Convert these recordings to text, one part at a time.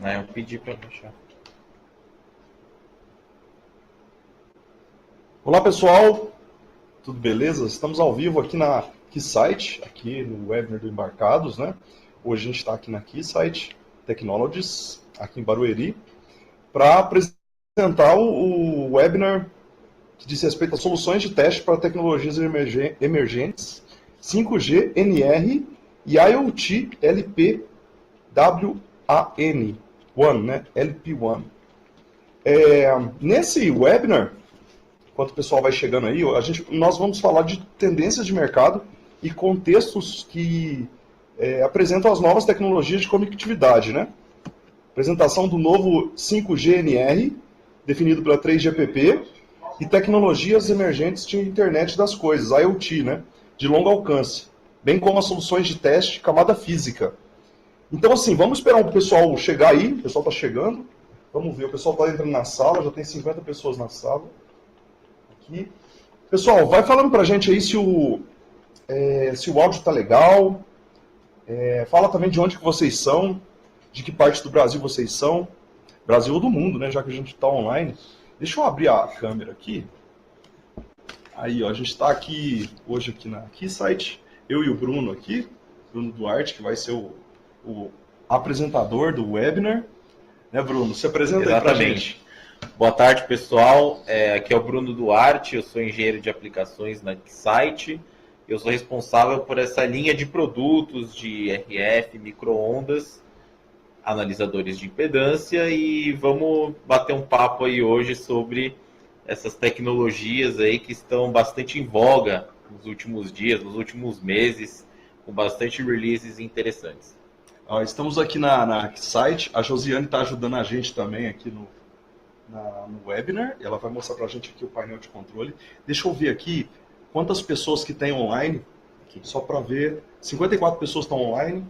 Eu pedi para baixar. Olá pessoal, tudo beleza? Estamos ao vivo aqui na Keysight, aqui no webinar do Embarcados, né? Hoje a gente está aqui na Keysight Technologies, aqui em Barueri, para apresentar o webinar que diz respeito a soluções de teste para tecnologias emergentes, 5G, NR e IoT LPWAN, né? LP1. Nesse webinar, enquanto o pessoal vai chegando aí, nós vamos falar de tendências de mercado e contextos que apresentam as novas tecnologias de conectividade, né? Apresentação do novo 5G NR, definido pela 3GPP, e tecnologias emergentes de internet das coisas, IoT, né? De longo alcance, bem como as soluções de teste de camada física. Então, assim, vamos esperar o pessoal chegar aí, o pessoal está chegando, vamos ver, o pessoal está entrando na sala, já tem 50 pessoas na sala. Aqui. Pessoal, vai falando pra gente aí se o áudio tá legal. Fala também de onde que vocês são, de que parte do Brasil vocês são. Brasil ou do mundo, né? Já que a gente tá online. Deixa eu abrir a câmera aqui. Aí, ó, a gente tá aqui hoje aqui na Keysight. Eu e o Bruno aqui. Bruno Duarte, que vai ser o apresentador do webinar. Né, Bruno? Se apresenta aí pra gente. Boa tarde, pessoal. Aqui é o Bruno Duarte, eu sou engenheiro de aplicações na Keysight. Eu sou responsável por essa linha de produtos de RF, micro-ondas, analisadores de impedância, e vamos bater um papo aí hoje sobre essas tecnologias aí que estão bastante em voga nos últimos dias, nos últimos meses, com bastante releases interessantes. Estamos aqui na Keysight, a Josiane está ajudando a gente também aqui no webinar, ela vai mostrar para a gente aqui o painel de controle. Deixa eu ver aqui quantas pessoas que tem online, só para ver. 54 pessoas estão online,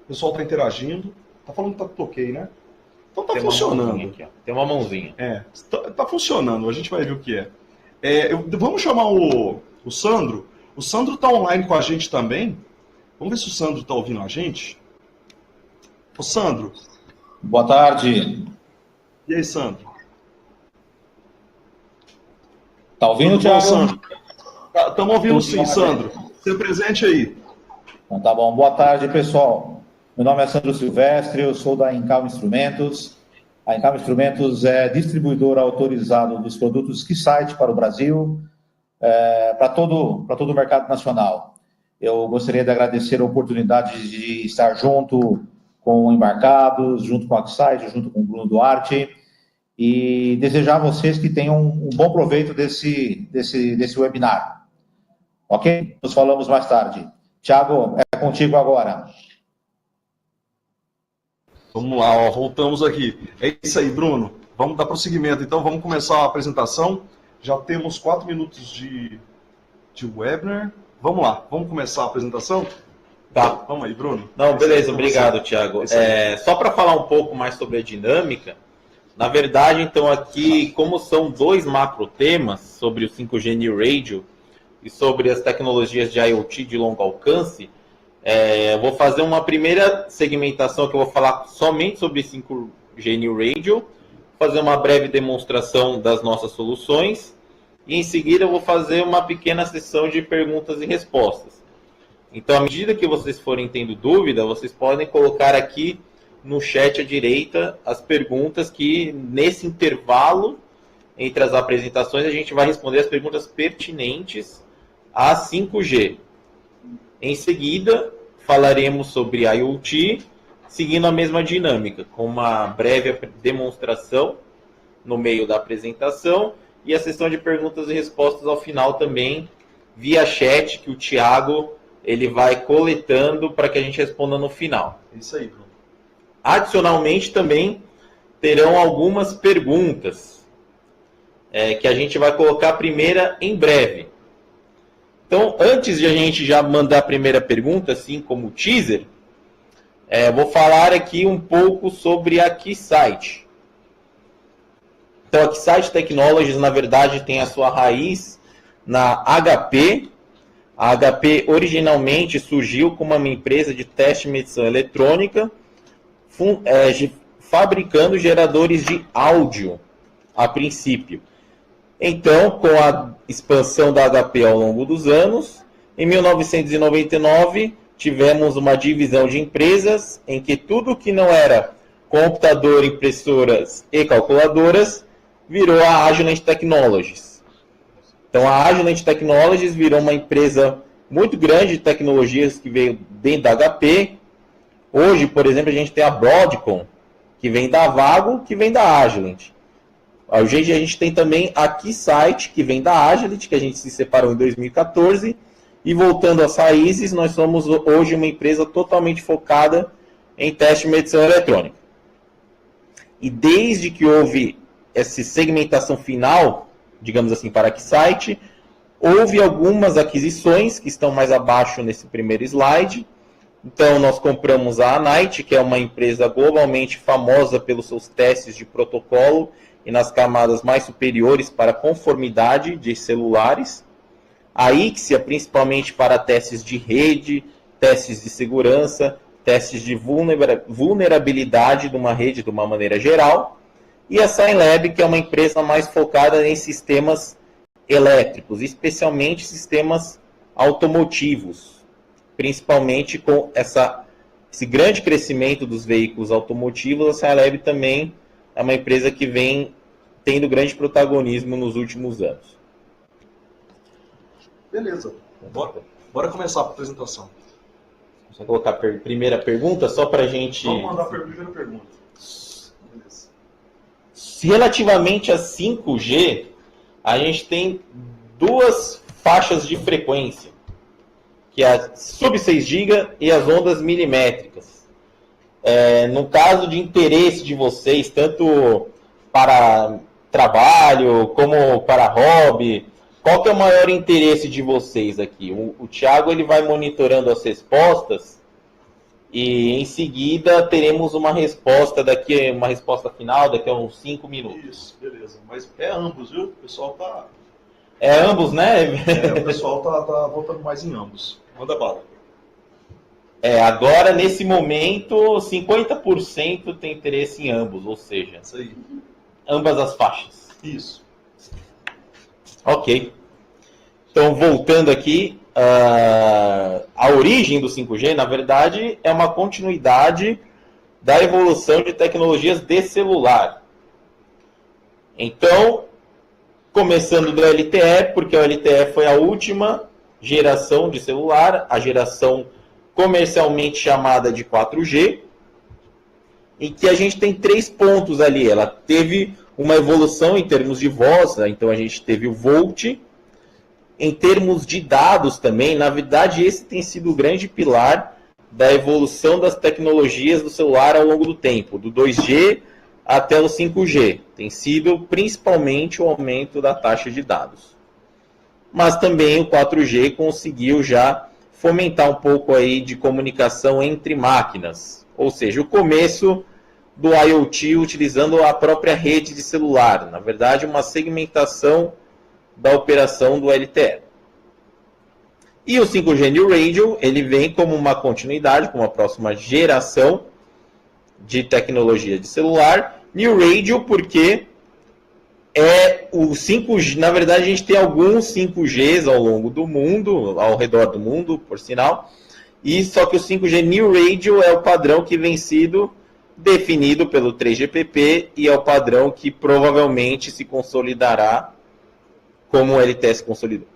o pessoal está interagindo, está falando que está tudo ok, né? Então está funcionando. Aqui, tem uma mãozinha. Tá funcionando, a gente vai ver o que é. Vamos chamar o Sandro. O Sandro está online com a gente também. Vamos ver se o Sandro está ouvindo a gente. Ô Sandro. Boa tarde. E aí, Sandro? Tá ouvindo, Thiago? Estamos ouvindo sim, Sandro. Seja presente aí. Então tá bom. Boa tarde, pessoal. Meu nome é Sandro Silvestre, eu sou da Incal Instrumentos. A Incal Instrumentos é distribuidor autorizado dos produtos Keysight para o Brasil, para todo o mercado nacional. Eu gostaria de agradecer a oportunidade de estar junto com o Embarcados, junto com a Keysight, junto com o Bruno Duarte, e desejar a vocês que tenham um bom proveito desse webinar. Ok? Nos falamos mais tarde. Thiago, é contigo agora. Vamos lá, voltamos aqui. É isso aí, Bruno. Vamos dar prosseguimento. Então, vamos começar a apresentação. Já temos 4 minutos de webinar. Vamos lá, vamos começar a apresentação? Tá. Vamos aí, Bruno. Não, beleza, obrigado, Thiago. Só para falar um pouco mais sobre a dinâmica, na verdade, então, aqui, como são 2 macro temas sobre o 5G New Radio e sobre as tecnologias de IoT de longo alcance, eu vou fazer uma primeira segmentação que eu vou falar somente sobre 5G New Radio, fazer uma breve demonstração das nossas soluções e, em seguida, eu vou fazer uma pequena sessão de perguntas e respostas. Então, à medida que vocês forem tendo dúvida, vocês podem colocar aqui no chat à direita as perguntas que, nesse intervalo entre as apresentações, a gente vai responder as perguntas pertinentes a 5G. Em seguida, falaremos sobre IoT, seguindo a mesma dinâmica, com uma breve demonstração no meio da apresentação e a sessão de perguntas e respostas ao final também, via chat, que o Thiago ele vai coletando para que a gente responda no final. É isso aí, Bruno. Adicionalmente, também terão algumas perguntas que a gente vai colocar a primeira em breve. Então, antes de a gente já mandar a primeira pergunta, assim como teaser, vou falar aqui um pouco sobre a Keysight. Então, a Keysight Technologies, na verdade, tem a sua raiz na HP. A HP originalmente surgiu como uma empresa de teste de medição eletrônica, fabricando geradores de áudio, a princípio. Então, com a expansão da HP ao longo dos anos, em 1999, tivemos uma divisão de empresas em que tudo que não era computador, impressoras e calculadoras virou a Agilent Technologies. Então, a Agilent Technologies virou uma empresa muito grande de tecnologias que veio dentro da HP. Hoje, por exemplo, a gente tem a Broadcom, que vem da Avago, que vem da Agilent. Hoje a gente tem também a Keysight, que vem da Agilent, que a gente se separou em 2014. E voltando às raízes, nós somos hoje uma empresa totalmente focada em teste de medição eletrônica. E desde que houve essa segmentação final, digamos assim, para a Keysight, houve algumas aquisições que estão mais abaixo nesse primeiro slide. Então, nós compramos a Anite, que é uma empresa globalmente famosa pelos seus testes de protocolo e nas camadas mais superiores para conformidade de celulares. A Ixia, principalmente para testes de rede, testes de segurança, testes de vulnerabilidade de uma rede de uma maneira geral. E a Scilab, que é uma empresa mais focada em sistemas elétricos, especialmente sistemas automotivos, principalmente com esse grande crescimento dos veículos automotivos. A Scilab também é uma empresa que vem tendo grande protagonismo nos últimos anos. Beleza, bora começar a apresentação. Só colocar a primeira pergunta, só para a gente... Vamos mandar a primeira pergunta. Beleza. Relativamente a 5G, a gente tem duas faixas de frequência, que é a sub 6 GB e as ondas milimétricas. No caso de interesse de vocês, tanto para trabalho como para hobby, qual que é o maior interesse de vocês aqui? O Thiago ele vai monitorando as respostas e em seguida teremos uma resposta final daqui a uns 5 minutos. Isso, beleza. Mas é ambos, viu? O pessoal tá... É ambos, né? O pessoal tá votando mais em ambos. Manda bala. Agora, nesse momento, 50% tem interesse em ambos, ou seja, isso aí. Ambas as faixas. Isso. Ok. Então, voltando aqui, a origem do 5G, na verdade, é uma continuidade da evolução de tecnologias de celular. Então, começando do LTE, porque o LTE foi a última geração de celular, a geração comercialmente chamada de 4G, em que a gente tem 3 pontos ali. Ela teve uma evolução em termos de voz, né? Então a gente teve o VoLTE. Em termos de dados também, na verdade esse tem sido o grande pilar da evolução das tecnologias do celular ao longo do tempo, do 2G até o 5G. Tem sido principalmente o aumento da taxa de dados. Mas também o 4G conseguiu já fomentar um pouco aí de comunicação entre máquinas, ou seja, o começo do IoT utilizando a própria rede de celular, na verdade uma segmentação da operação do LTE. E o 5G New Radio, ele vem como uma continuidade, como uma próxima geração de tecnologia de celular. New Radio porque o 5G, na verdade a gente tem alguns 5Gs ao longo do mundo, ao redor do mundo, por sinal, e só que o 5G New Radio é o padrão que vem sido definido pelo 3GPP e é o padrão que provavelmente se consolidará como o LTE se consolidou.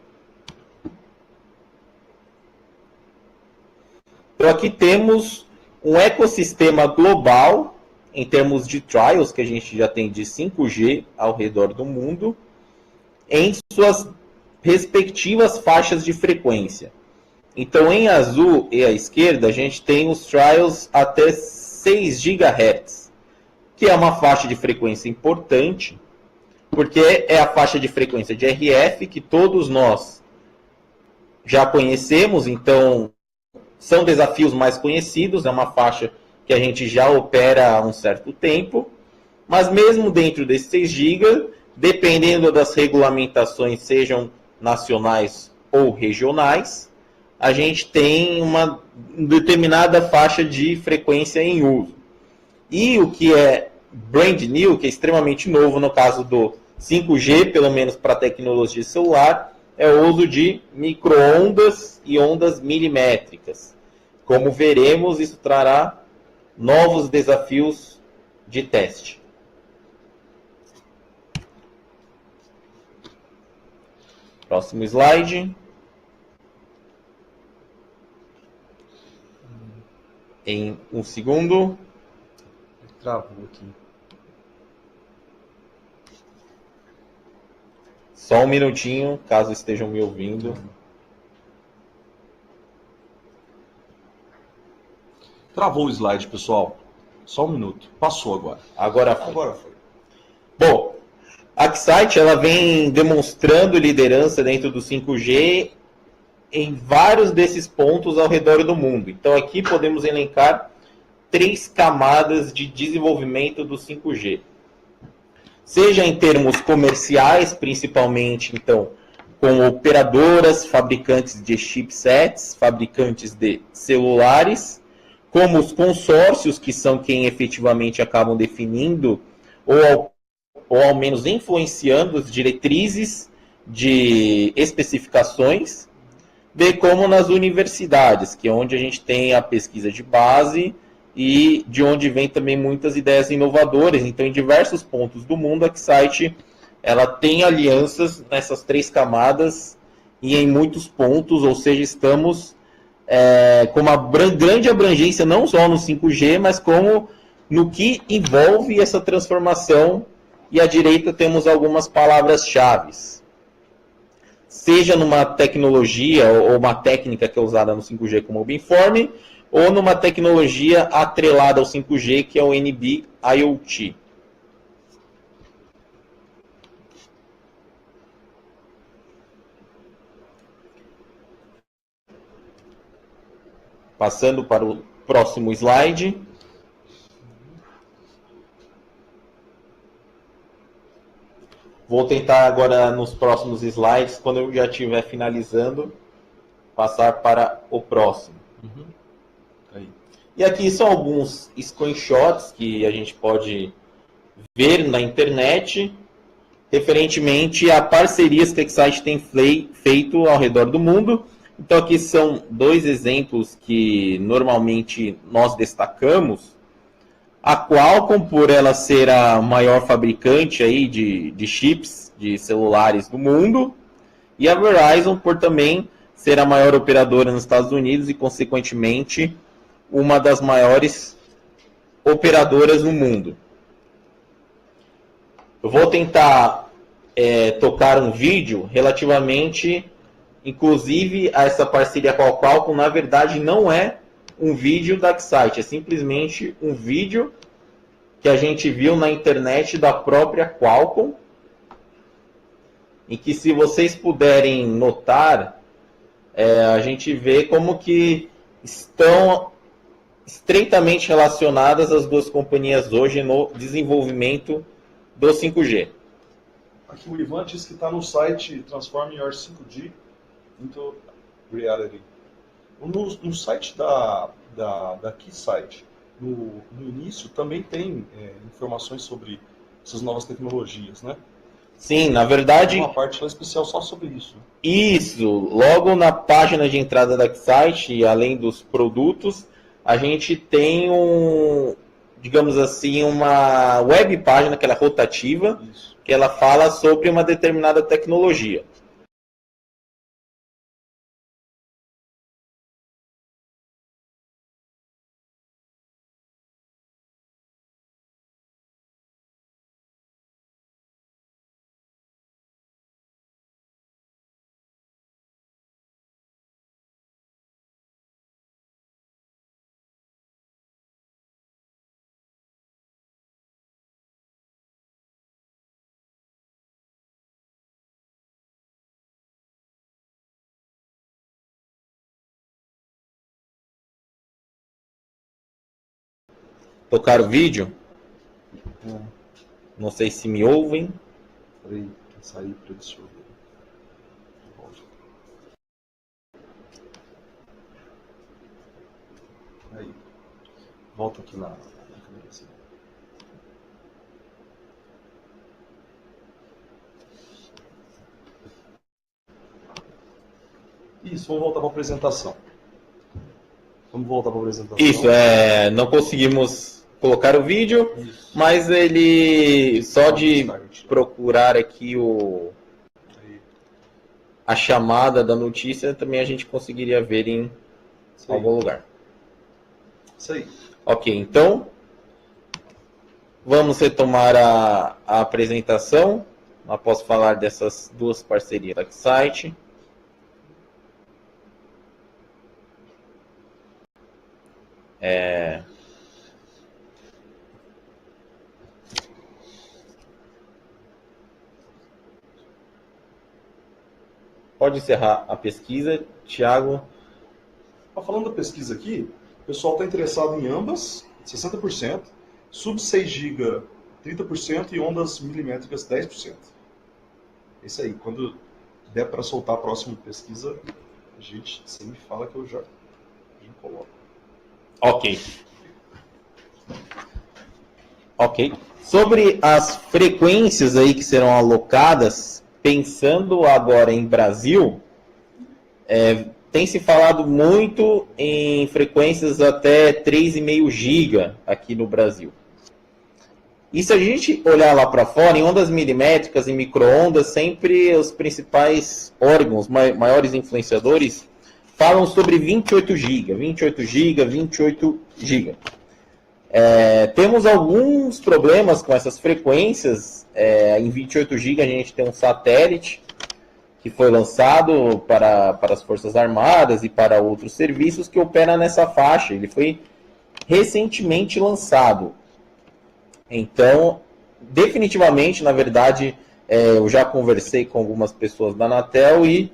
Então aqui temos um ecossistema global em termos de trials que a gente já tem de 5G ao redor do mundo em suas respectivas faixas de frequência. Então em azul e à esquerda a gente tem os trials até 6 GHz, que é uma faixa de frequência importante, porque é a faixa de frequência de RF que todos nós já conhecemos, então são desafios mais conhecidos, é uma faixa que a gente já opera há um certo tempo, mas mesmo dentro desses 6 GB, dependendo das regulamentações, sejam nacionais ou regionais, a gente tem uma determinada faixa de frequência em uso. E o que é brand new, que é extremamente novo no caso do 5G, pelo menos para tecnologia celular, é o uso de micro-ondas e ondas milimétricas. Como veremos, isso trará novos desafios de teste. Próximo slide. Em um segundo. Travou aqui. Só um minutinho, caso estejam me ouvindo. Travou o slide, pessoal. Só um minuto. Passou agora. Agora foi. Agora foi. Bom, a Keysight ela vem demonstrando liderança dentro do 5G em vários desses pontos ao redor do mundo. Então aqui podemos elencar 3 camadas de desenvolvimento do 5G. Seja em termos comerciais, principalmente então com operadoras, fabricantes de chipsets, fabricantes de celulares, como os consórcios, que são quem efetivamente acabam definindo ou ao menos influenciando as diretrizes de especificações, bem como nas universidades, que é onde a gente tem a pesquisa de base e de onde vem também muitas ideias inovadoras. Então, em diversos pontos do mundo, a Keysight ela tem alianças nessas 3 camadas e em muitos pontos, ou seja, estamos com uma grande abrangência não só no 5G, mas como no que envolve essa transformação. E à direita temos algumas palavras-chave. Seja numa tecnologia ou uma técnica que é usada no 5G como o beamforming, ou numa tecnologia atrelada ao 5G, que é o NB-IoT. Passando para o próximo slide. Vou tentar agora, nos próximos slides, quando eu já estiver finalizando, passar para o próximo. Aí. E aqui são alguns screenshots que a gente pode ver na internet, referentemente a parcerias que a Keysight tem feito ao redor do mundo. Então aqui são 2 exemplos que normalmente nós destacamos. A Qualcomm, por ela ser a maior fabricante aí de chips de celulares do mundo, e a Verizon, por também ser a maior operadora nos Estados Unidos e, consequentemente, uma das maiores operadoras no mundo. Eu vou tentar tocar um vídeo relativamente, inclusive, a essa parceria com a Qualcomm. Na verdade, não é um vídeo da Keysight, é simplesmente um vídeo que a gente viu na internet da própria Qualcomm, em que, se vocês puderem notar, a gente vê como que estão estreitamente relacionadas as duas companhias hoje no desenvolvimento do 5G. Aqui o Ivan diz que está no site Transform Your 5G into Reality. No site da Keysight, no início, também tem informações sobre essas novas tecnologias, né? Sim, na verdade... Tem uma parte lá especial só sobre isso. Isso, logo na página de entrada da Keysight, além dos produtos, a gente tem digamos assim, uma web página que ela é rotativa, Isso. que ela fala sobre uma determinada tecnologia. Tocar o vídeo? Não sei se me ouvem. Peraí, sair para absorver. Aí. Volta aqui na câmera. Isso, vamos voltar para a apresentação. Isso, não conseguimos colocar o vídeo, mas ele, só de procurar aqui a chamada da notícia, também a gente conseguiria ver em algum lugar. Isso aí. Ok, então, vamos retomar a apresentação, após falar dessas duas parcerias da site. Pode encerrar a pesquisa, Thiago. Falando da pesquisa aqui, o pessoal está interessado em ambas, 60%, sub 6 GB, 30% e ondas milimétricas, 10%. É isso aí. Quando der para soltar a próxima pesquisa, a gente sempre fala que eu já coloco. Ok. Sobre as frequências aí que serão alocadas, pensando agora em Brasil, tem se falado muito em frequências até 3,5 GB aqui no Brasil. E se a gente olhar lá para fora, em ondas milimétricas e micro-ondas, sempre os principais órgãos, maiores influenciadores, falam sobre 28 GB, 28 GB, 28 GB. Temos alguns problemas com essas frequências. Em 28 GB a gente tem um satélite que foi lançado para as Forças Armadas e para outros serviços que opera nessa faixa. Ele foi recentemente lançado. Então, definitivamente, na verdade, eu já conversei com algumas pessoas da Anatel e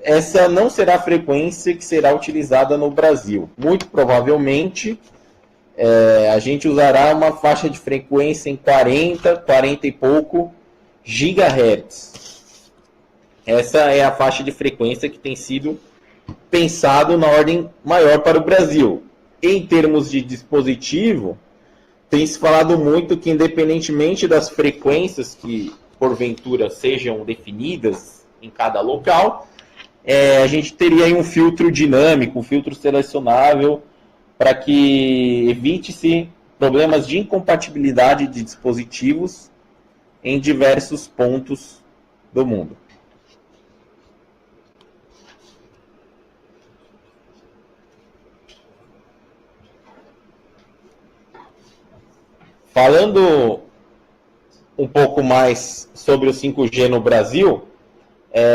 essa não será a frequência que será utilizada no Brasil. Muito provavelmente, a gente usará uma faixa de frequência em 40 e pouco gigahertz. Essa é a faixa de frequência que tem sido pensado na ordem maior para o Brasil. Em termos de dispositivo, tem se falado muito que, independentemente das frequências que, porventura, sejam definidas em cada local, a gente teria aí um filtro dinâmico, um filtro selecionável, para que evite-se problemas de incompatibilidade de dispositivos em diversos pontos do mundo. Falando um pouco mais sobre o 5G no Brasil,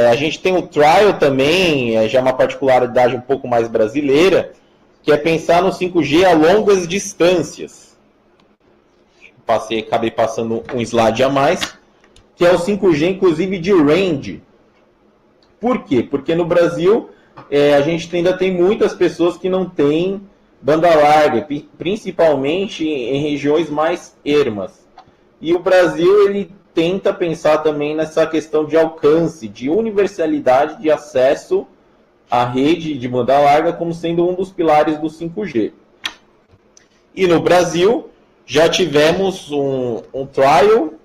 a gente tem o trial também, já uma particularidade um pouco mais brasileira, que é pensar no 5G a longas distâncias. Acabei passando um slide a mais, que é o 5G, inclusive, de range. Por quê? Porque no Brasil, a gente ainda tem muitas pessoas que não têm banda larga, principalmente em regiões mais ermas. E o Brasil, ele tenta pensar também nessa questão de alcance, de universalidade de acesso à rede de banda larga como sendo um dos pilares do 5G. E no Brasil, já tivemos um trial.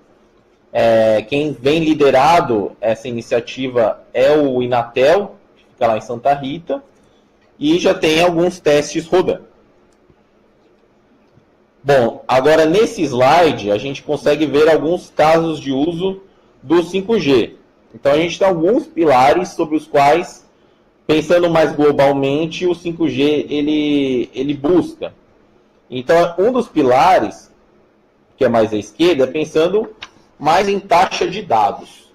Quem vem liderado essa iniciativa é o Inatel, que fica lá em Santa Rita, e já tem alguns testes rodando. Bom, agora nesse slide a gente consegue ver alguns casos de uso do 5G. Então a gente tem alguns pilares sobre os quais, pensando mais globalmente, o 5G ele busca. Então um dos pilares, que é mais à esquerda, é pensando mais em taxa de dados,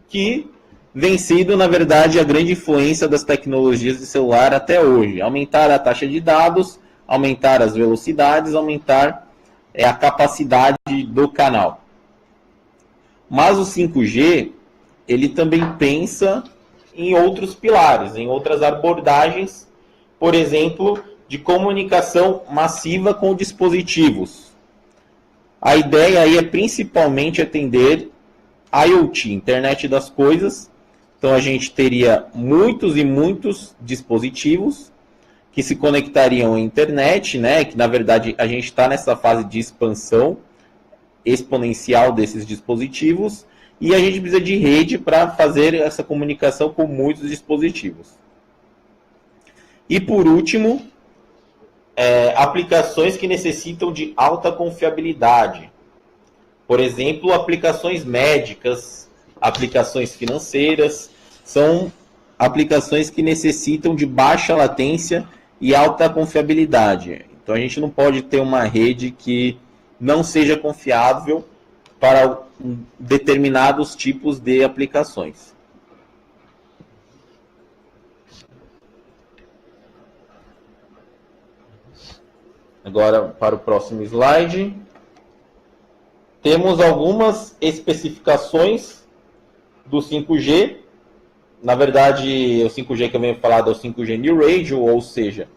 que vem sido, na verdade, a grande influência das tecnologias de celular até hoje. Aumentar a taxa de dados, aumentar as velocidades, aumentar a capacidade do canal. Mas o 5G, ele também pensa em outros pilares, em outras abordagens, por exemplo, de comunicação massiva com dispositivos. A ideia aí é principalmente atender IoT, Internet das Coisas. Então a gente teria muitos e muitos dispositivos que se conectariam à internet, né? Que na verdade a gente está nessa fase de expansão exponencial desses dispositivos e a gente precisa de rede para fazer essa comunicação com muitos dispositivos. E por último, aplicações que necessitam de alta confiabilidade. Por exemplo, aplicações médicas, aplicações financeiras, são aplicações que necessitam de baixa latência e alta confiabilidade. Então a gente não pode ter uma rede que não seja confiável para determinados tipos de aplicações. Agora, para o próximo slide, temos algumas especificações do 5G. Na verdade, o 5G que eu venho falar é o 5G New Radio, ou seja,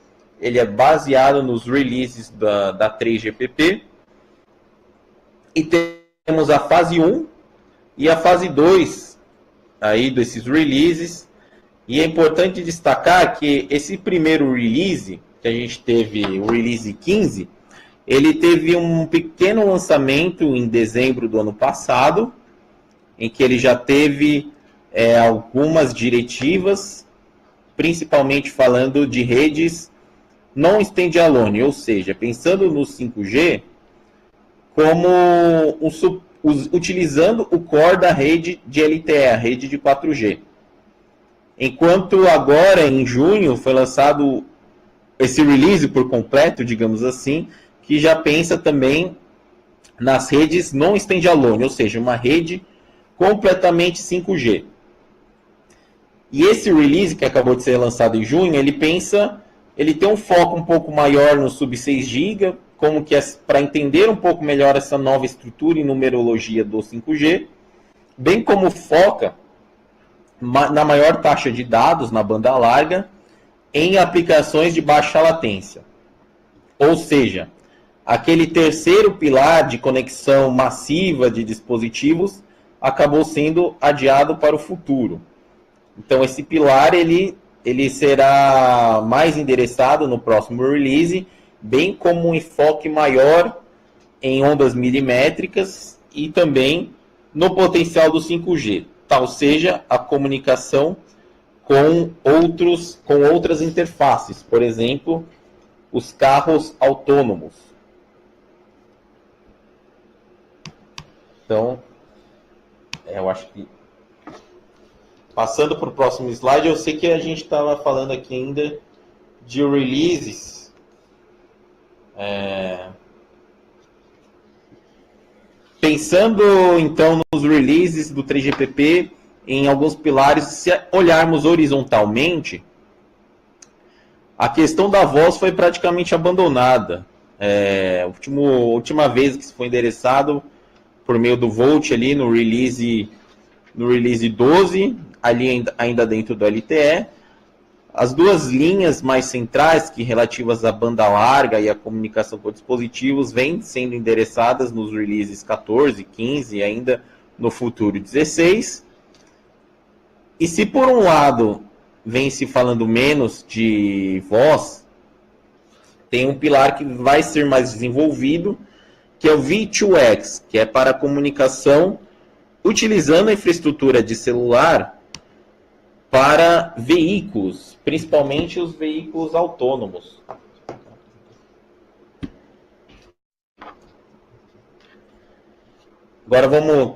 ele é baseado nos releases da 3GPP. E temos a fase 1 e a fase 2 aí desses releases. E é importante destacar que esse primeiro release, que a gente teve, o release 15, ele teve um pequeno lançamento em dezembro do ano passado, em que ele já teve algumas diretivas, principalmente falando de redes non-standalone, ou seja, pensando no 5G como utilizando o core da rede de LTE, a rede de 4G. Enquanto agora, em junho, foi lançado esse release por completo, digamos assim, que já pensa também nas redes non-standalone, ou seja, uma rede completamente 5G. E esse release que acabou de ser lançado em junho, ele tem um foco um pouco maior no sub 6 GB, como que para entender um pouco melhor essa nova estrutura e numerologia do 5G, bem como foca na maior taxa de dados na banda larga em aplicações de baixa latência. Ou seja, aquele terceiro pilar de conexão massiva de dispositivos acabou sendo adiado para o futuro. Então esse pilar ele será mais endereçado no próximo release, bem como um enfoque maior em ondas milimétricas e também no potencial do 5G, tal seja a comunicação com outras interfaces, por exemplo, os carros autônomos. Então, eu acho que passando para o próximo slide, eu sei que a gente estava falando aqui ainda de releases. Pensando então nos releases do 3GPP, em alguns pilares, se olharmos horizontalmente, a questão da voz foi praticamente abandonada. Última vez que isso foi endereçado por meio do Volt ali no release 12, ali ainda dentro do LTE. As duas linhas mais centrais, que relativas à banda larga e à comunicação com dispositivos, vêm sendo endereçadas nos releases 14, 15 e ainda no futuro 16. E se por um lado vem se falando menos de voz, tem um pilar que vai ser mais desenvolvido, que é o V2X, que é para comunicação utilizando a infraestrutura de celular para veículos, principalmente os veículos autônomos. Agora vamos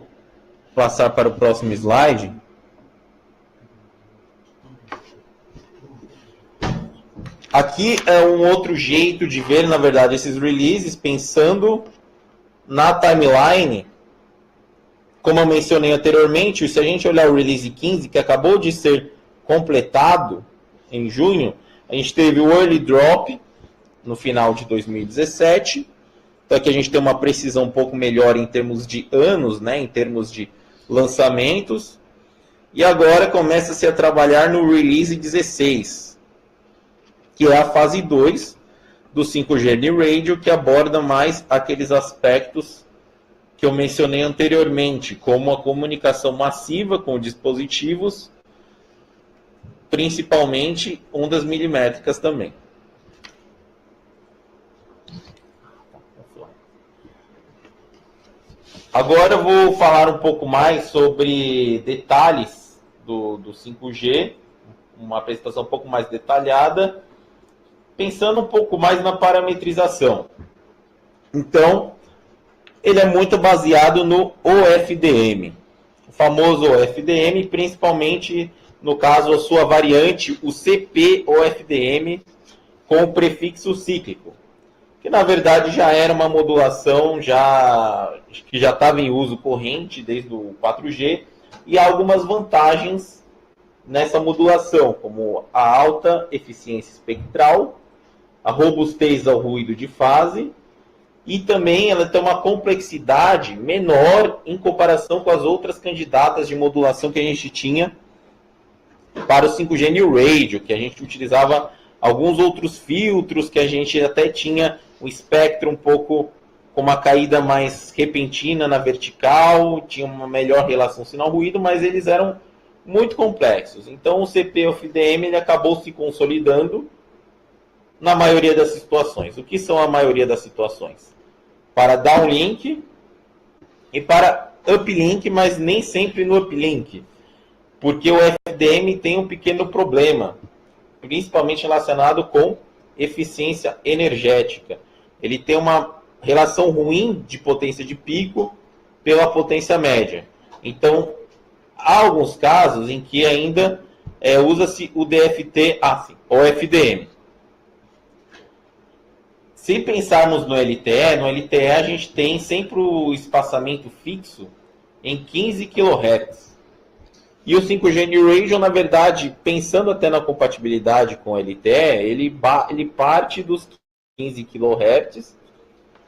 passar para o próximo slide. Aqui é um outro jeito de ver, na verdade, esses releases, pensando na timeline. Como eu mencionei anteriormente, se a gente olhar o release 15, que acabou de ser completado em junho, a gente teve o early drop no final de 2017, então aqui a gente tem uma precisão um pouco melhor em termos de anos, né, em termos de lançamentos, e agora começa-se a trabalhar no release 16, que é a fase 2 do 5G New Radio, que aborda mais aqueles aspectos que eu mencionei anteriormente, como a comunicação massiva com dispositivos, principalmente ondas milimétricas também. Agora eu vou falar um pouco mais sobre detalhes do 5G, uma apresentação um pouco mais detalhada, pensando um pouco mais na parametrização. Então, ele é muito baseado no OFDM, o famoso OFDM, principalmente, no caso, a sua variante, o CP-OFDM, com o prefixo cíclico, que na verdade já era uma modulação que já estava em uso corrente desde o 4G, e há algumas vantagens nessa modulação, como a alta eficiência espectral, a robustez ao ruído de fase, e também ela tem uma complexidade menor em comparação com as outras candidatas de modulação que a gente tinha para o 5G New Radio, que a gente utilizava alguns outros filtros, que a gente até tinha um espectro um pouco com uma caída mais repentina na vertical, tinha uma melhor relação sinal-ruído, mas eles eram muito complexos. Então o CP-OFDM ele acabou se consolidando na maioria das situações. O que são a maioria das situações? Para downlink e para uplink, mas nem sempre no uplink, porque o FDM tem um pequeno problema, principalmente relacionado com eficiência energética. Ele tem uma relação ruim de potência de pico pela potência média. Então, há alguns casos em que ainda usa-se o DFT, o FDM. Se pensarmos no LTE a gente tem sempre o espaçamento fixo em 15 kHz. E o 5G New Radio, na verdade, pensando até na compatibilidade com o LTE, ele parte dos 15 kHz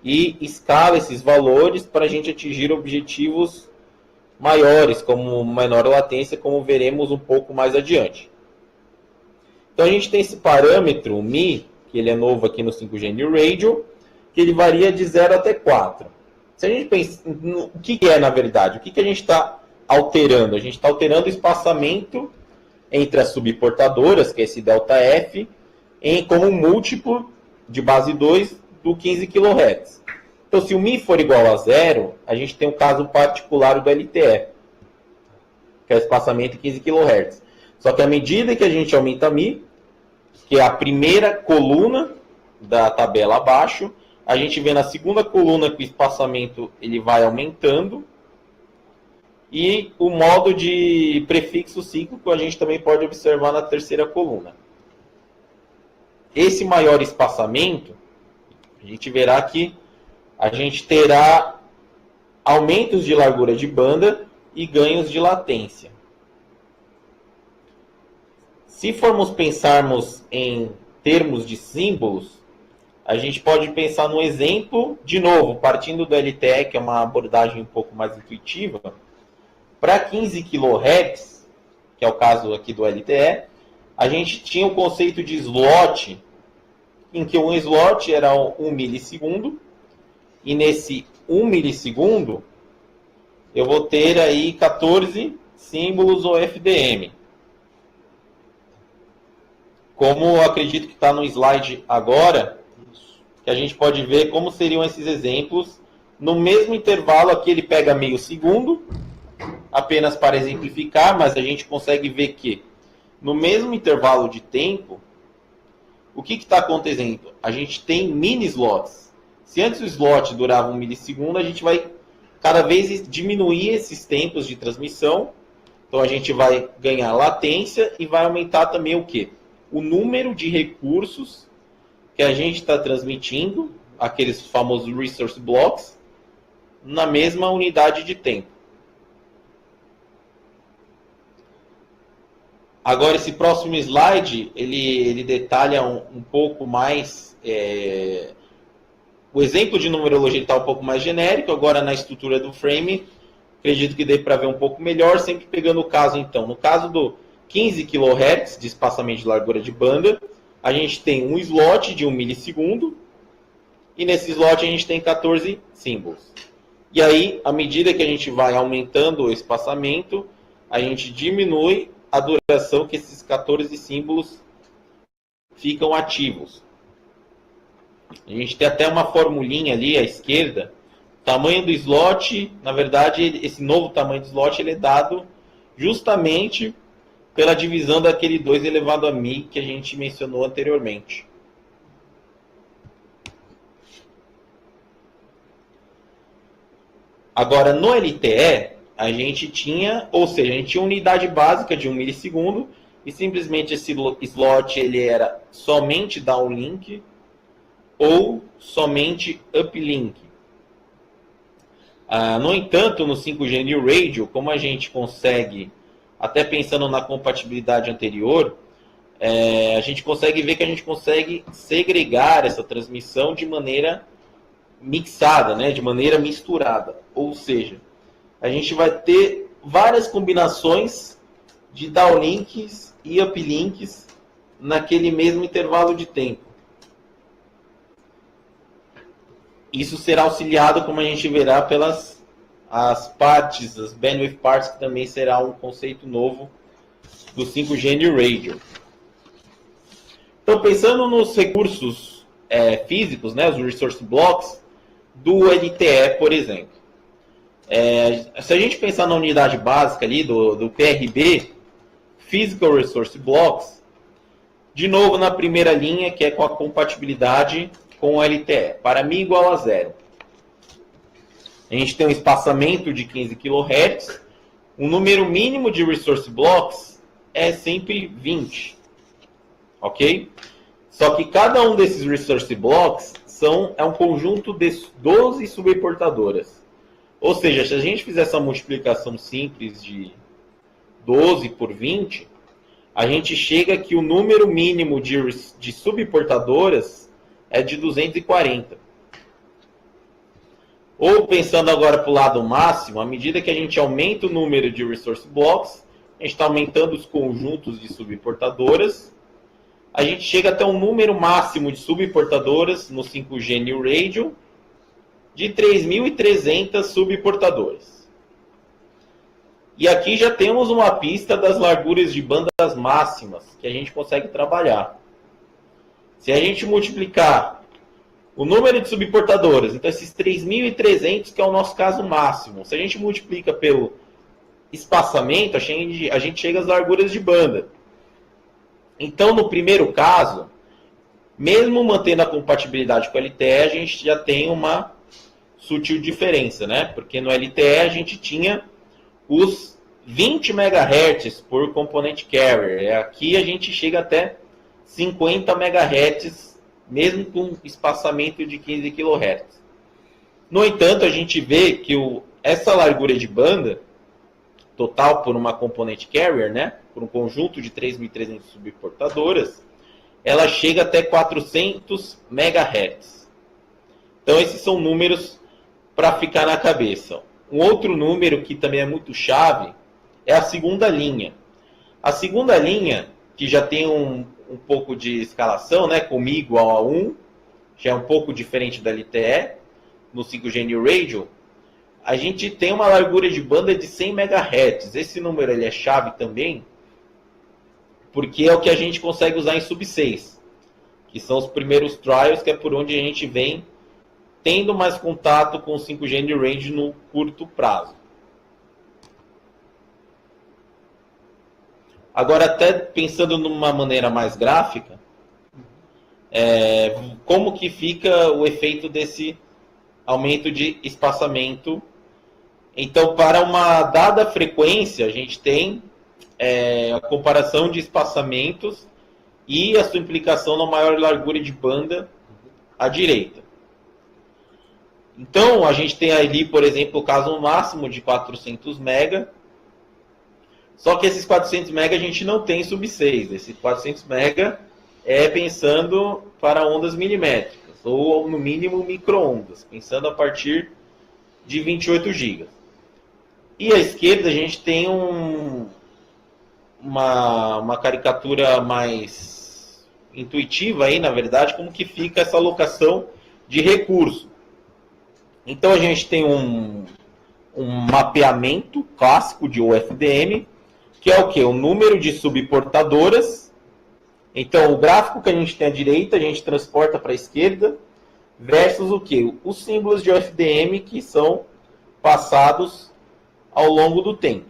e escala esses valores para a gente atingir objetivos maiores, como menor latência, como veremos um pouco mais adiante. Então a gente tem esse parâmetro, o Mi, que ele é novo aqui no 5G New Radio, que ele varia de 0 até 4. Se a gente pensa, o que é na verdade? O que a gente está alterando? A gente está alterando o espaçamento entre as subportadoras, que é esse ΔF, como um múltiplo de base 2 do 15 kHz. Então, se o Mi for igual a 0, a gente tem um caso particular do LTE, que é o espaçamento em 15 kHz. Só que à medida que a gente aumenta Mi, que é a primeira coluna da tabela abaixo, a gente vê na segunda coluna que o espaçamento ele vai aumentando, e o modo de prefixo cíclico a gente também pode observar na terceira coluna. Esse maior espaçamento, a gente verá que a gente terá aumentos de largura de banda e ganhos de latência. Se formos pensarmos em termos de símbolos, a gente pode pensar no exemplo, de novo, partindo do LTE, que é uma abordagem um pouco mais intuitiva. Para 15 kHz, que é o caso aqui do LTE, a gente tinha o conceito de slot, em que um slot era 1 milissegundo, e nesse 1 milissegundo, eu vou ter aí 14 símbolos OFDM. Como eu acredito que está no slide agora, que a gente pode ver como seriam esses exemplos. No mesmo intervalo aqui ele pega meio segundo, apenas para exemplificar, mas a gente consegue ver que no mesmo intervalo de tempo, o que está acontecendo? A gente tem mini slots. Se antes o slot durava 1 milissegundo, a gente vai cada vez diminuir esses tempos de transmissão. Então a gente vai ganhar latência e vai aumentar também o quê? O número de recursos que a gente está transmitindo, aqueles famosos resource blocks, na mesma unidade de tempo. Agora, esse próximo slide, ele detalha um pouco mais... O exemplo de numerologia está um pouco mais genérico, agora na estrutura do frame, acredito que dê para ver um pouco melhor, sempre pegando o caso, então. No caso do 15 kHz de espaçamento de largura de banda, a gente tem um slot de 1 milissegundo, e nesse slot a gente tem 14 símbolos. E aí, à medida que a gente vai aumentando o espaçamento, a gente diminui a duração que esses 14 símbolos ficam ativos. A gente tem até uma formulinha ali à esquerda. O tamanho do slot, na verdade, esse novo tamanho do slot ele é dado justamente pela divisão daquele 2 elevado a mi que a gente mencionou anteriormente. Agora, no LTE, a gente tinha, ou seja, a gente tinha unidade básica de 1 milissegundo e simplesmente esse slot ele era somente downlink ou somente uplink. No entanto, no 5G New Radio, como a gente consegue, até pensando na compatibilidade anterior, a gente consegue ver que a gente consegue segregar essa transmissão de maneira mixada, né, de maneira misturada. Ou seja, a gente vai ter várias combinações de downlinks e uplinks naquele mesmo intervalo de tempo. Isso será auxiliado, como a gente verá, pelas as partes, as bandwidth parts, que também será um conceito novo do 5G New Radio. Então, pensando nos recursos físicos, né, os resource blocks do LTE, por exemplo. Se a gente pensar na unidade básica ali do PRB, Physical Resource Blocks, de novo na primeira linha, que é com a compatibilidade com o LTE, para mim igual a 0. A gente tem um espaçamento de 15 kHz, o número mínimo de Resource Blocks é sempre 20, ok? Só que cada um desses Resource Blocks é um conjunto de 12 subportadoras. Ou seja, se a gente fizer essa multiplicação simples de 12 por 20, a gente chega que o número mínimo de subportadoras é de 240. Ou pensando agora para o lado máximo, à medida que a gente aumenta o número de Resource Blocks, a gente está aumentando os conjuntos de subportadoras, a gente chega até um número máximo de subportadoras no 5G New Radio de 3.300 subportadoras. E aqui já temos uma pista das larguras de bandas máximas que a gente consegue trabalhar. Se a gente multiplicar o número de subportadoras, então esses 3.300, que é o nosso caso máximo, se a gente multiplica pelo espaçamento, a gente chega às larguras de banda. Então, no primeiro caso, mesmo mantendo a compatibilidade com o LTE, a gente já tem uma sutil diferença, né? Porque no LTE a gente tinha os 20 MHz por component carrier. Aqui a gente chega até 50 MHz, mesmo com espaçamento de 15 kHz. No entanto, a gente vê que essa largura de banda total por uma component carrier, né, por um conjunto de 3.300 subportadoras, ela chega até 400 MHz. Então, esses são números para ficar na cabeça. Um outro número que também é muito chave é a segunda linha. A segunda linha, que já tem um pouco de escalação, né, com I igual a 1, já é um pouco diferente da LTE, no 5G New Radio, a gente tem uma largura de banda de 100 MHz. Esse número ele é chave também, porque é o que a gente consegue usar em Sub-6, que são os primeiros trials, que é por onde a gente vem tendo mais contato com o 5G New Radio no curto prazo. Agora, até pensando numa maneira mais gráfica, como que fica o efeito desse aumento de espaçamento? Então, para uma dada frequência, a gente tem a comparação de espaçamentos e a sua implicação na maior largura de banda à direita. Então, a gente tem ali, por exemplo, o caso máximo de 400 MB. Só que esses 400 MB a gente não tem sub-6. Esses 400 MB é pensando para ondas milimétricas, ou no mínimo micro-ondas, pensando a partir de 28 GB. E à esquerda a gente tem uma caricatura mais intuitiva aí, na verdade, como que fica essa alocação de recurso. Então a gente tem um mapeamento clássico de UFDM, que é o quê? O número de subportadoras. Então o gráfico que a gente tem à direita, a gente transporta para a esquerda, versus o quê? Os símbolos de UFDM que são passados ao longo do tempo.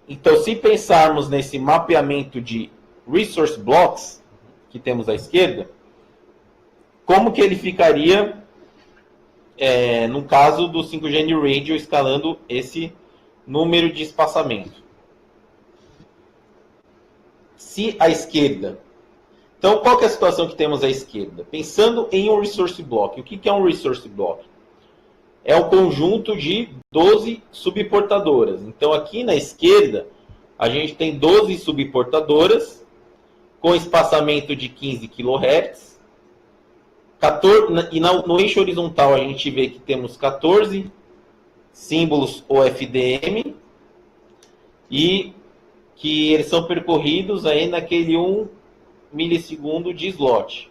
Então, se pensarmos nesse mapeamento de resource blocks que temos à esquerda, como que ele ficaria no caso do 5G New Radio, escalando esse número de espaçamento. Se à esquerda... Então, qual que é a situação que temos à esquerda? Pensando em um Resource Block. O que é um Resource Block? É o conjunto de 12 subportadoras. Então, aqui na esquerda, a gente tem 12 subportadoras com espaçamento de 15 kHz. E no eixo horizontal, a gente vê que temos 14 símbolos OFDM e que eles são percorridos aí naquele 1 milissegundo de slot.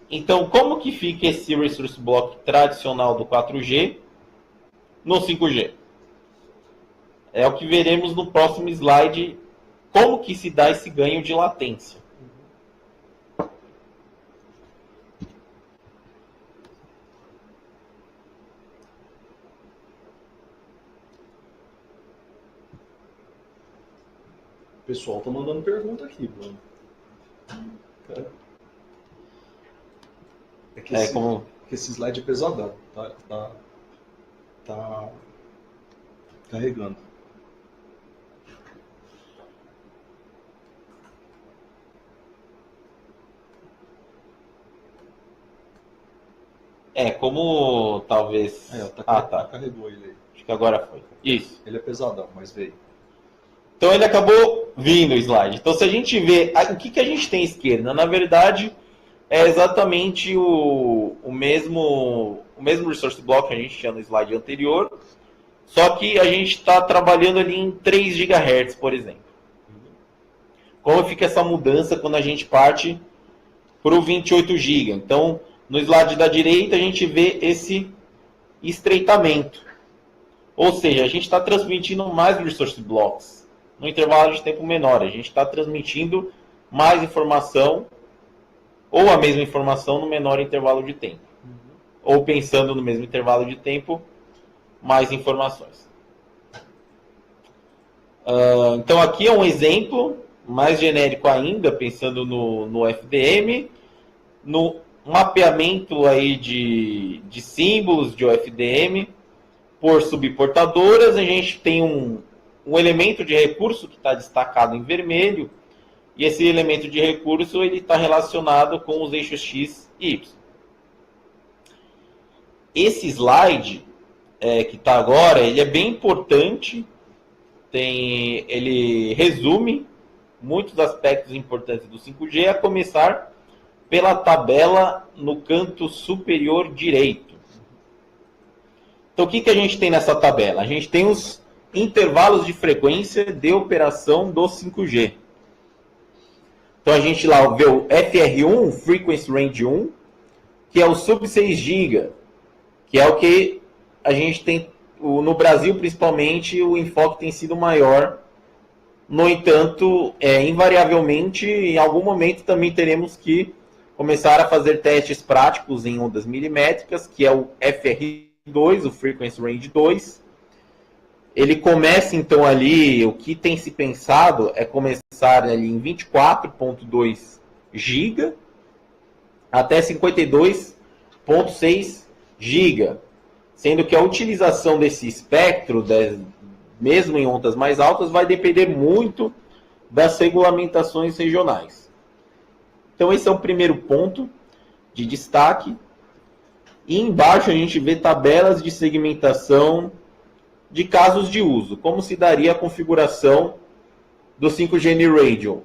Então, como que fica esse Resource Block tradicional do 4G no 5G? É o que veremos no próximo slide, como que se dá esse ganho de latência. O pessoal tá mandando pergunta aqui, Bruno. É que esse slide é pesadão. Tá carregando. Como talvez... Carregou ele aí. Acho que agora foi. Isso. Ele é pesadão, mas veio. Então ele acabou vindo o slide. Então se a gente vê, o que a gente tem à esquerda? Na verdade, é exatamente o mesmo Resource Block que a gente tinha no slide anterior, só que a gente está trabalhando ali em 3 GHz, por exemplo. Como fica essa mudança quando a gente parte para o 28 GB? Então, no slide da direita, a gente vê esse estreitamento. Ou seja, a gente está transmitindo mais Resource Blocks no intervalo de tempo menor. A gente está transmitindo mais informação ou a mesma informação no menor intervalo de tempo. Ou pensando no mesmo intervalo de tempo, mais informações. Então aqui é um exemplo mais genérico ainda, pensando no FDM, no mapeamento aí de símbolos de OFDM por subportadoras. A gente tem um elemento de recurso que está destacado em vermelho, e esse elemento de recurso ele está relacionado com os eixos X e Y. Esse slide que está agora, ele é bem importante, ele resume muitos aspectos importantes do 5G, a começar pela tabela no canto superior direito. Então o que a gente tem nessa tabela? A gente tem os intervalos de frequência de operação do 5G. Então a gente lá vê o FR1, Frequency Range 1, que é o sub 6 GB, que é o que a gente tem, no Brasil principalmente, o enfoque tem sido maior. No entanto, invariavelmente, em algum momento também teremos que começar a fazer testes práticos em ondas milimétricas, que é o FR2, o Frequency Range 2. Ele começa, então, ali, o que tem se pensado é começar ali em 24.2 GB até 52.6 GB, sendo que a utilização desse espectro, mesmo em ondas mais altas, vai depender muito das regulamentações regionais. Então, esse é o primeiro ponto de destaque. E embaixo a gente vê tabelas de segmentação de casos de uso, como se daria a configuração do 5G New Radio.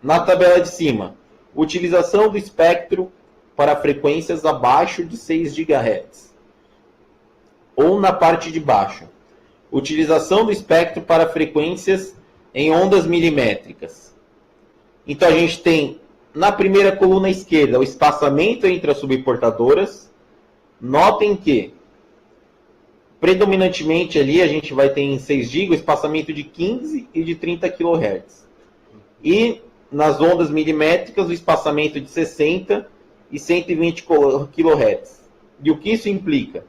Na tabela de cima, utilização do espectro para frequências abaixo de 6 GHz. Ou na parte de baixo, utilização do espectro para frequências em ondas milimétricas. Então a gente tem na primeira coluna esquerda o espaçamento entre as subportadoras. Notem que predominantemente ali a gente vai ter em 6 GB o espaçamento de 15 e de 30 kHz. E nas ondas milimétricas o espaçamento de 60 e 120 kHz. E o que isso implica?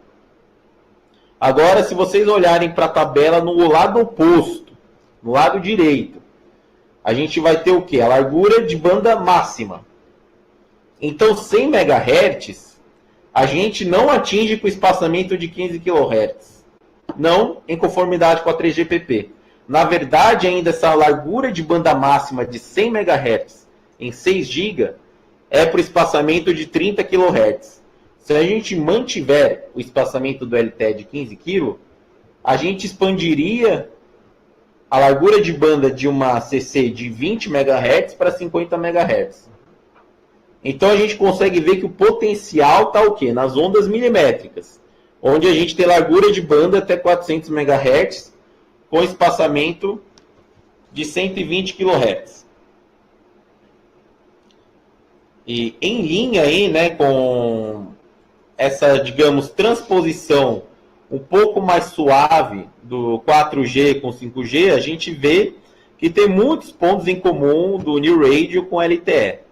Agora, se vocês olharem para a tabela no lado oposto, no lado direito, a gente vai ter o quê? A largura de banda máxima. Então, 100 MHz, a gente não atinge com espaçamento de 15 kHz. Não em conformidade com a 3GPP. Na verdade, ainda essa largura de banda máxima de 100 MHz em 6 GB é para o espaçamento de 30 kHz. Se a gente mantiver o espaçamento do LTE de 15 kg, a gente expandiria a largura de banda de uma CC de 20 MHz para 50 MHz. Então a gente consegue ver que o potencial está o quê? Nas ondas milimétricas, onde a gente tem largura de banda até 400 MHz com espaçamento de 120 kHz. E em linha aí, né, com essa, digamos, transposição um pouco mais suave do 4G com 5G, a gente vê que tem muitos pontos em comum do New Radio com LTE.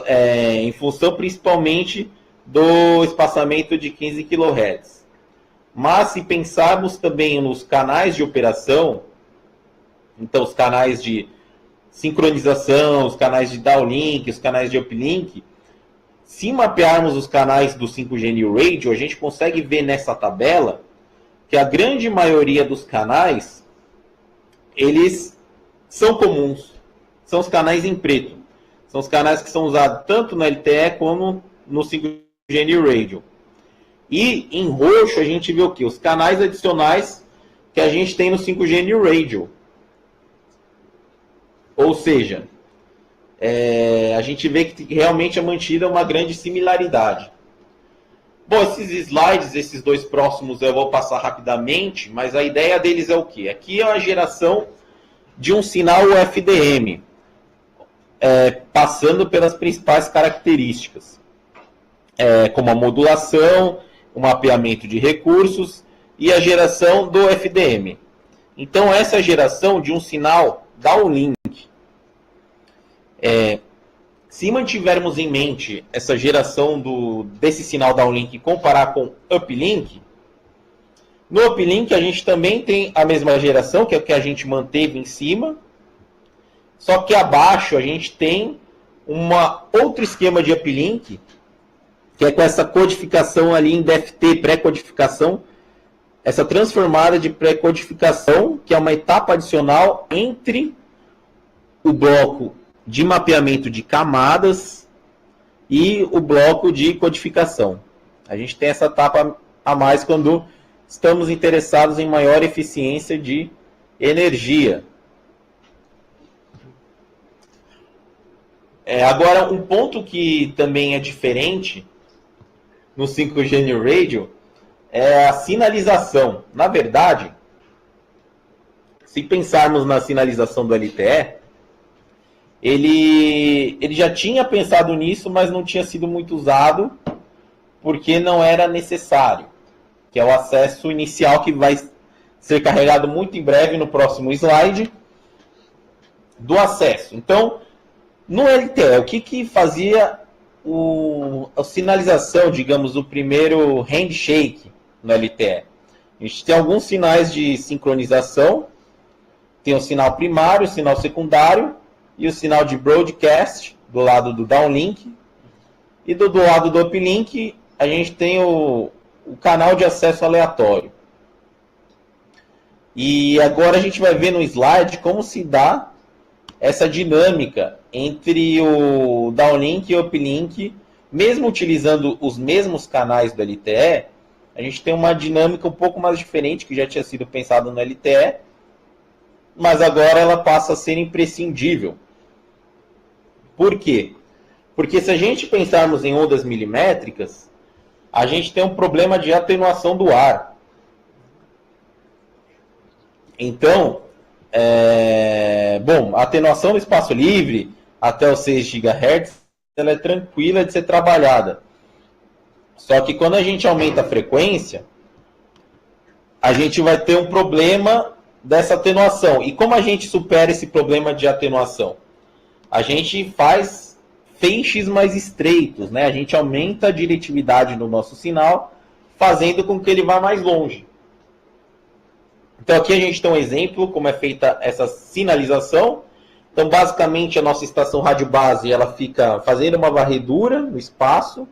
Em função principalmente do espaçamento de 15 kHz. Mas se pensarmos também nos canais de operação, então os canais de sincronização, os canais de downlink, os canais de uplink, se mapearmos os canais do 5G New Radio, a gente consegue ver nessa tabela que a grande maioria dos canais, eles são comuns, são os canais em preto. São os canais que são usados tanto no LTE como no 5G New Radio. E em roxo a gente vê o quê? Os canais adicionais que a gente tem no 5G New Radio. Ou seja, a gente vê que realmente é mantida uma grande similaridade. Bom, esses slides, esses dois próximos eu vou passar rapidamente, mas a ideia deles é o quê? Aqui é a geração de um sinal UFDM, passando pelas principais características, como a modulação, o mapeamento de recursos e a geração do FDM. Então, essa é a geração de um sinal downlink. Se mantivermos em mente essa geração desse sinal downlink e comparar com uplink, no uplink a gente também tem a mesma geração, que é o que a gente manteve em cima, só que abaixo a gente tem outro esquema de uplink, que é com essa codificação ali em DFT, pré-codificação, essa transformada de pré-codificação, que é uma etapa adicional entre o bloco de mapeamento de camadas e o bloco de codificação. A gente tem essa etapa a mais quando estamos interessados em maior eficiência de energia. Agora, um ponto que também é diferente no 5G New Radio é a sinalização. Na verdade, se pensarmos na sinalização do LTE, ele já tinha pensado nisso, mas não tinha sido muito usado porque não era necessário, que é o acesso inicial que vai ser carregado muito em breve no próximo slide do acesso. Então, no LTE, o que fazia a sinalização, digamos, o primeiro handshake no LTE? A gente tem alguns sinais de sincronização, tem o sinal primário, o sinal secundário e o sinal de broadcast do lado do downlink, e do lado do uplink a gente tem o canal de acesso aleatório. E agora a gente vai ver no slide como se dá essa dinâmica entre o downlink e o uplink, mesmo utilizando os mesmos canais do LTE, a gente tem uma dinâmica um pouco mais diferente, que já tinha sido pensado no LTE, mas agora ela passa a ser imprescindível. Por quê? Porque se a gente pensarmos em ondas milimétricas, a gente tem um problema de atenuação do ar. Então, a atenuação no espaço livre, até os 6 GHz, ela é tranquila de ser trabalhada. Só que quando a gente aumenta a frequência, a gente vai ter um problema dessa atenuação. E como a gente supera esse problema de atenuação? A gente faz feixes mais estreitos, né? A gente aumenta a diretividade no nosso sinal, fazendo com que ele vá mais longe. Então aqui a gente tem um exemplo como é feita essa sinalização. Então basicamente a nossa estação rádio base ela fica fazendo uma varredura no espaço,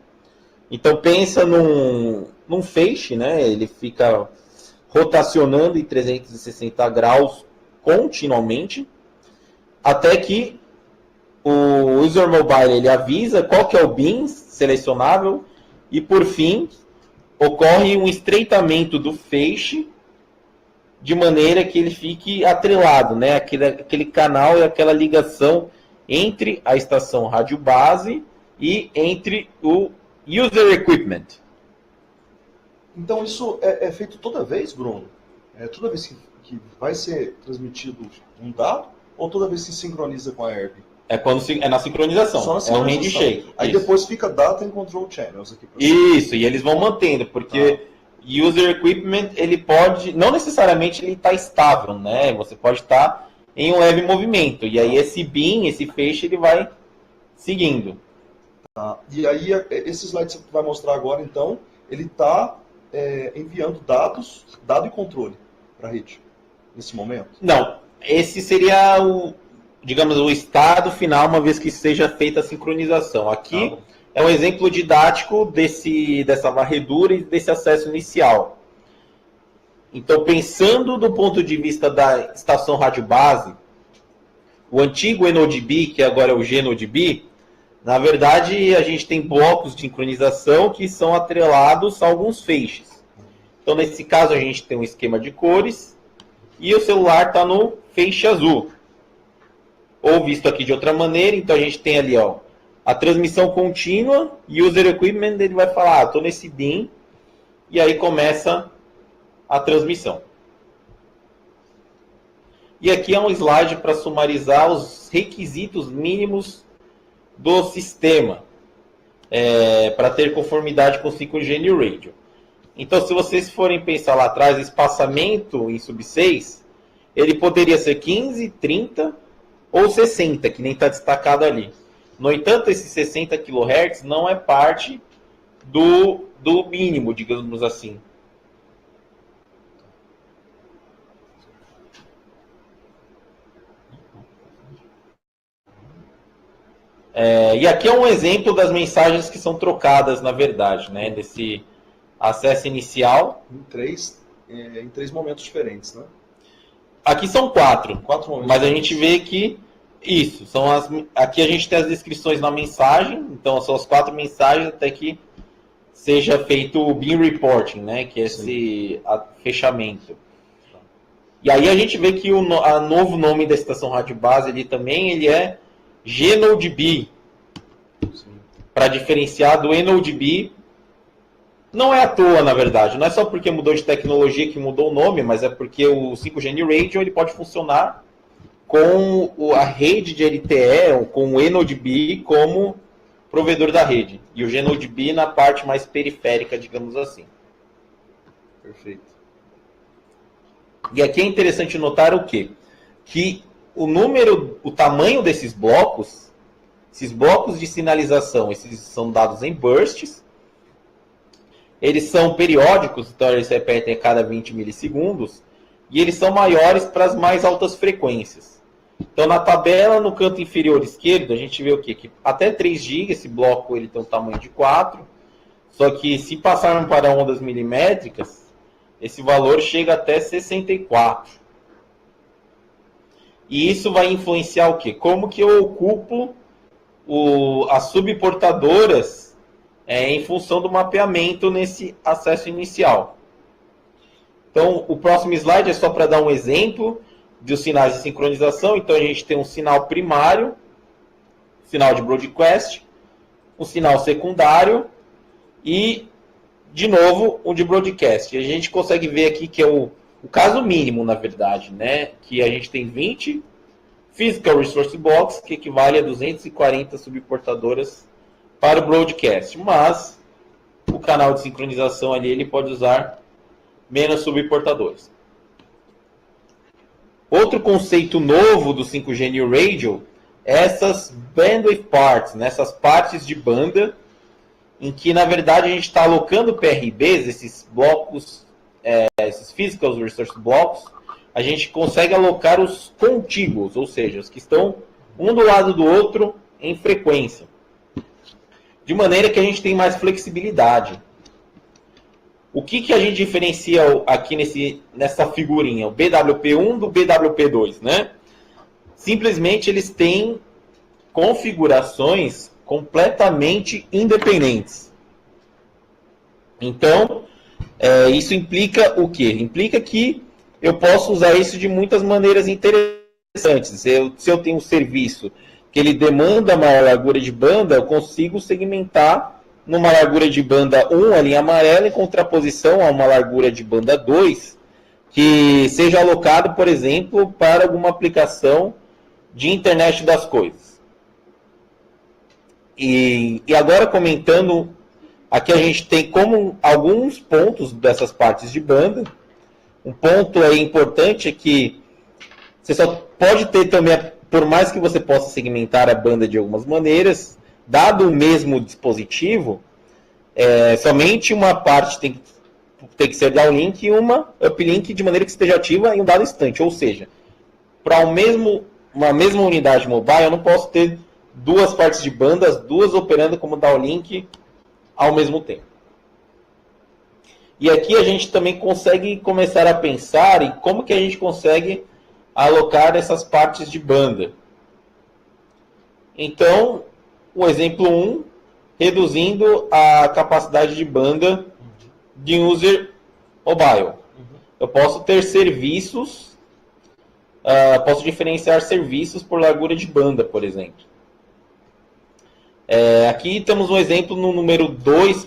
Então pensa num feixe, né? Ele fica rotacionando em 360 graus continuamente, até que o user mobile ele avisa qual que é o bin selecionável e por fim ocorre um estreitamento do feixe de maneira que ele fique atrelado, né? Aquele canal e aquela ligação entre a estação rádio base e entre o user equipment. Então isso é feito toda vez, Bruno? Toda vez que vai ser transmitido um dado ou toda vez que se sincroniza com a AirB? É na sincronização. Só na sincronização. É um handshake. Aí isso. Depois fica Data and Control Channels aqui. Isso, e eles vão mantendo, porque user equipment, ele pode, não necessariamente ele está estável, né? Você pode estar em um leve movimento, e aí esse bin, esse feixe, ele vai seguindo. E aí esse slide que você vai mostrar agora, então, ele está enviando dado e controle para a rede, nesse momento? Não, esse seria o estado final, uma vez que seja feita a sincronização. Aqui é um exemplo didático dessa varredura e desse acesso inicial. Então, pensando do ponto de vista da estação rádio base, o antigo ENODB, que agora é o GNODB, na verdade, a gente tem blocos de sincronização que são atrelados a alguns feixes. Então, nesse caso, a gente tem um esquema de cores e o celular está no feixe azul. Ou visto aqui de outra maneira, então a gente tem ali a transmissão contínua e o user equipment ele vai falar, estou nesse bin, e aí começa a transmissão. E aqui é um slide para sumarizar os requisitos mínimos do sistema para ter conformidade com o 5G New Radio. Então, se vocês forem pensar lá atrás, espaçamento em sub-6, ele poderia ser 15, 30 ou 60, que nem está destacado ali. No entanto, esse 60 kHz não é parte do mínimo, digamos assim. E aqui é um exemplo das mensagens que são trocadas, na verdade, né, desse acesso inicial. Em três momentos diferentes, né? Aqui são 4 momentos. Mas a gente vê que isso, aqui a gente tem as descrições na mensagem, então são as 4 mensagens até que seja feito o bin reporting, né, que é esse fechamento. E aí a gente vê que o novo nome da estação rádio base ali também, ele é GNODB, para diferenciar do ENODB. Não é à toa, na verdade, não é só porque mudou de tecnologia que mudou o nome, mas é porque o 5G New Radio ele pode funcionar com a rede de LTE, ou com o ENODB como provedor da rede, e o GNODB na parte mais periférica, digamos assim. Perfeito. E aqui é interessante notar o quê? Que o tamanho desses blocos, esses blocos de sinalização, esses são dados em bursts, eles são periódicos, então eles se repetem a cada 20 milissegundos, e eles são maiores para as mais altas frequências. Então, na tabela, no canto inferior esquerdo, a gente vê o quê? Que até 3 GB, esse bloco ele tem um tamanho de 4, só que se passarmos para ondas milimétricas, esse valor chega até 64. E isso vai influenciar o quê? Como que eu ocupo as subportadoras em função do mapeamento nesse acesso inicial. Então, o próximo slide é só para dar um exemplo dos sinais de sincronização. Então, a gente tem um sinal primário, sinal de broadcast, um sinal secundário e, de novo, um de broadcast. E a gente consegue ver aqui que é o caso mínimo, na verdade, né? Que a gente tem 20 Physical Resource Blocks, que equivale a 240 subportadoras para o broadcast, mas o canal de sincronização ali ele pode usar menos subportadores. Outro conceito novo do 5G New Radio é essas bandwidth parts, né, essas partes de banda, em que na verdade a gente está alocando PRBs, esses blocos, esses Physical Resource Blocks, a gente consegue alocar os contíguos, ou seja, os que estão um do lado do outro em frequência. de maneira que a gente tem mais flexibilidade. O que a gente diferencia aqui nessa figurinha? O BWP1 do BWP2, né? Simplesmente eles têm configurações completamente independentes. Então, isso implica o quê? Implica que eu posso usar isso de muitas maneiras interessantes. Se eu tenho um serviço que ele demanda maior largura de banda, eu consigo segmentar numa largura de banda 1, a linha amarela, em contraposição a uma largura de banda 2, que seja alocado, por exemplo, para alguma aplicação de internet das coisas. E agora comentando, aqui a gente tem como alguns pontos dessas partes de banda. Um ponto aí importante é que você só pode ter também, por mais que você possa segmentar a banda de algumas maneiras, dado o mesmo dispositivo, somente uma parte tem que ser downlink e uma uplink de maneira que esteja ativa em um dado instante. Ou seja, para uma mesma unidade mobile, eu não posso ter duas partes de banda, as duas operando como downlink ao mesmo tempo. E aqui a gente também consegue começar a pensar em como que a gente consegue alocar essas partes de banda. Então, o exemplo 1, reduzindo a capacidade de banda de user mobile. Eu posso ter serviços, posso diferenciar serviços por largura de banda, por exemplo. Aqui temos um exemplo no número 2,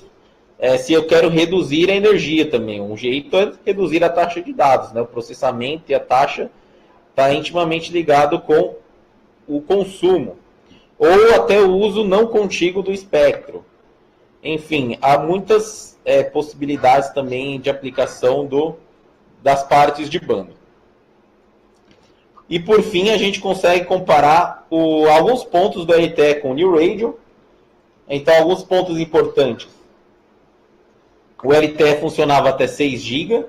se eu quero reduzir a energia também. Um jeito é reduzir a taxa de dados, né? O processamento e a taxa está intimamente ligado com o consumo. Ou até o uso não contíguo do espectro. Enfim, há muitas possibilidades também de aplicação das partes de banda. E por fim, a gente consegue comparar alguns pontos do LTE com o New Radio. Então, alguns pontos importantes. O LTE funcionava até 6 GB,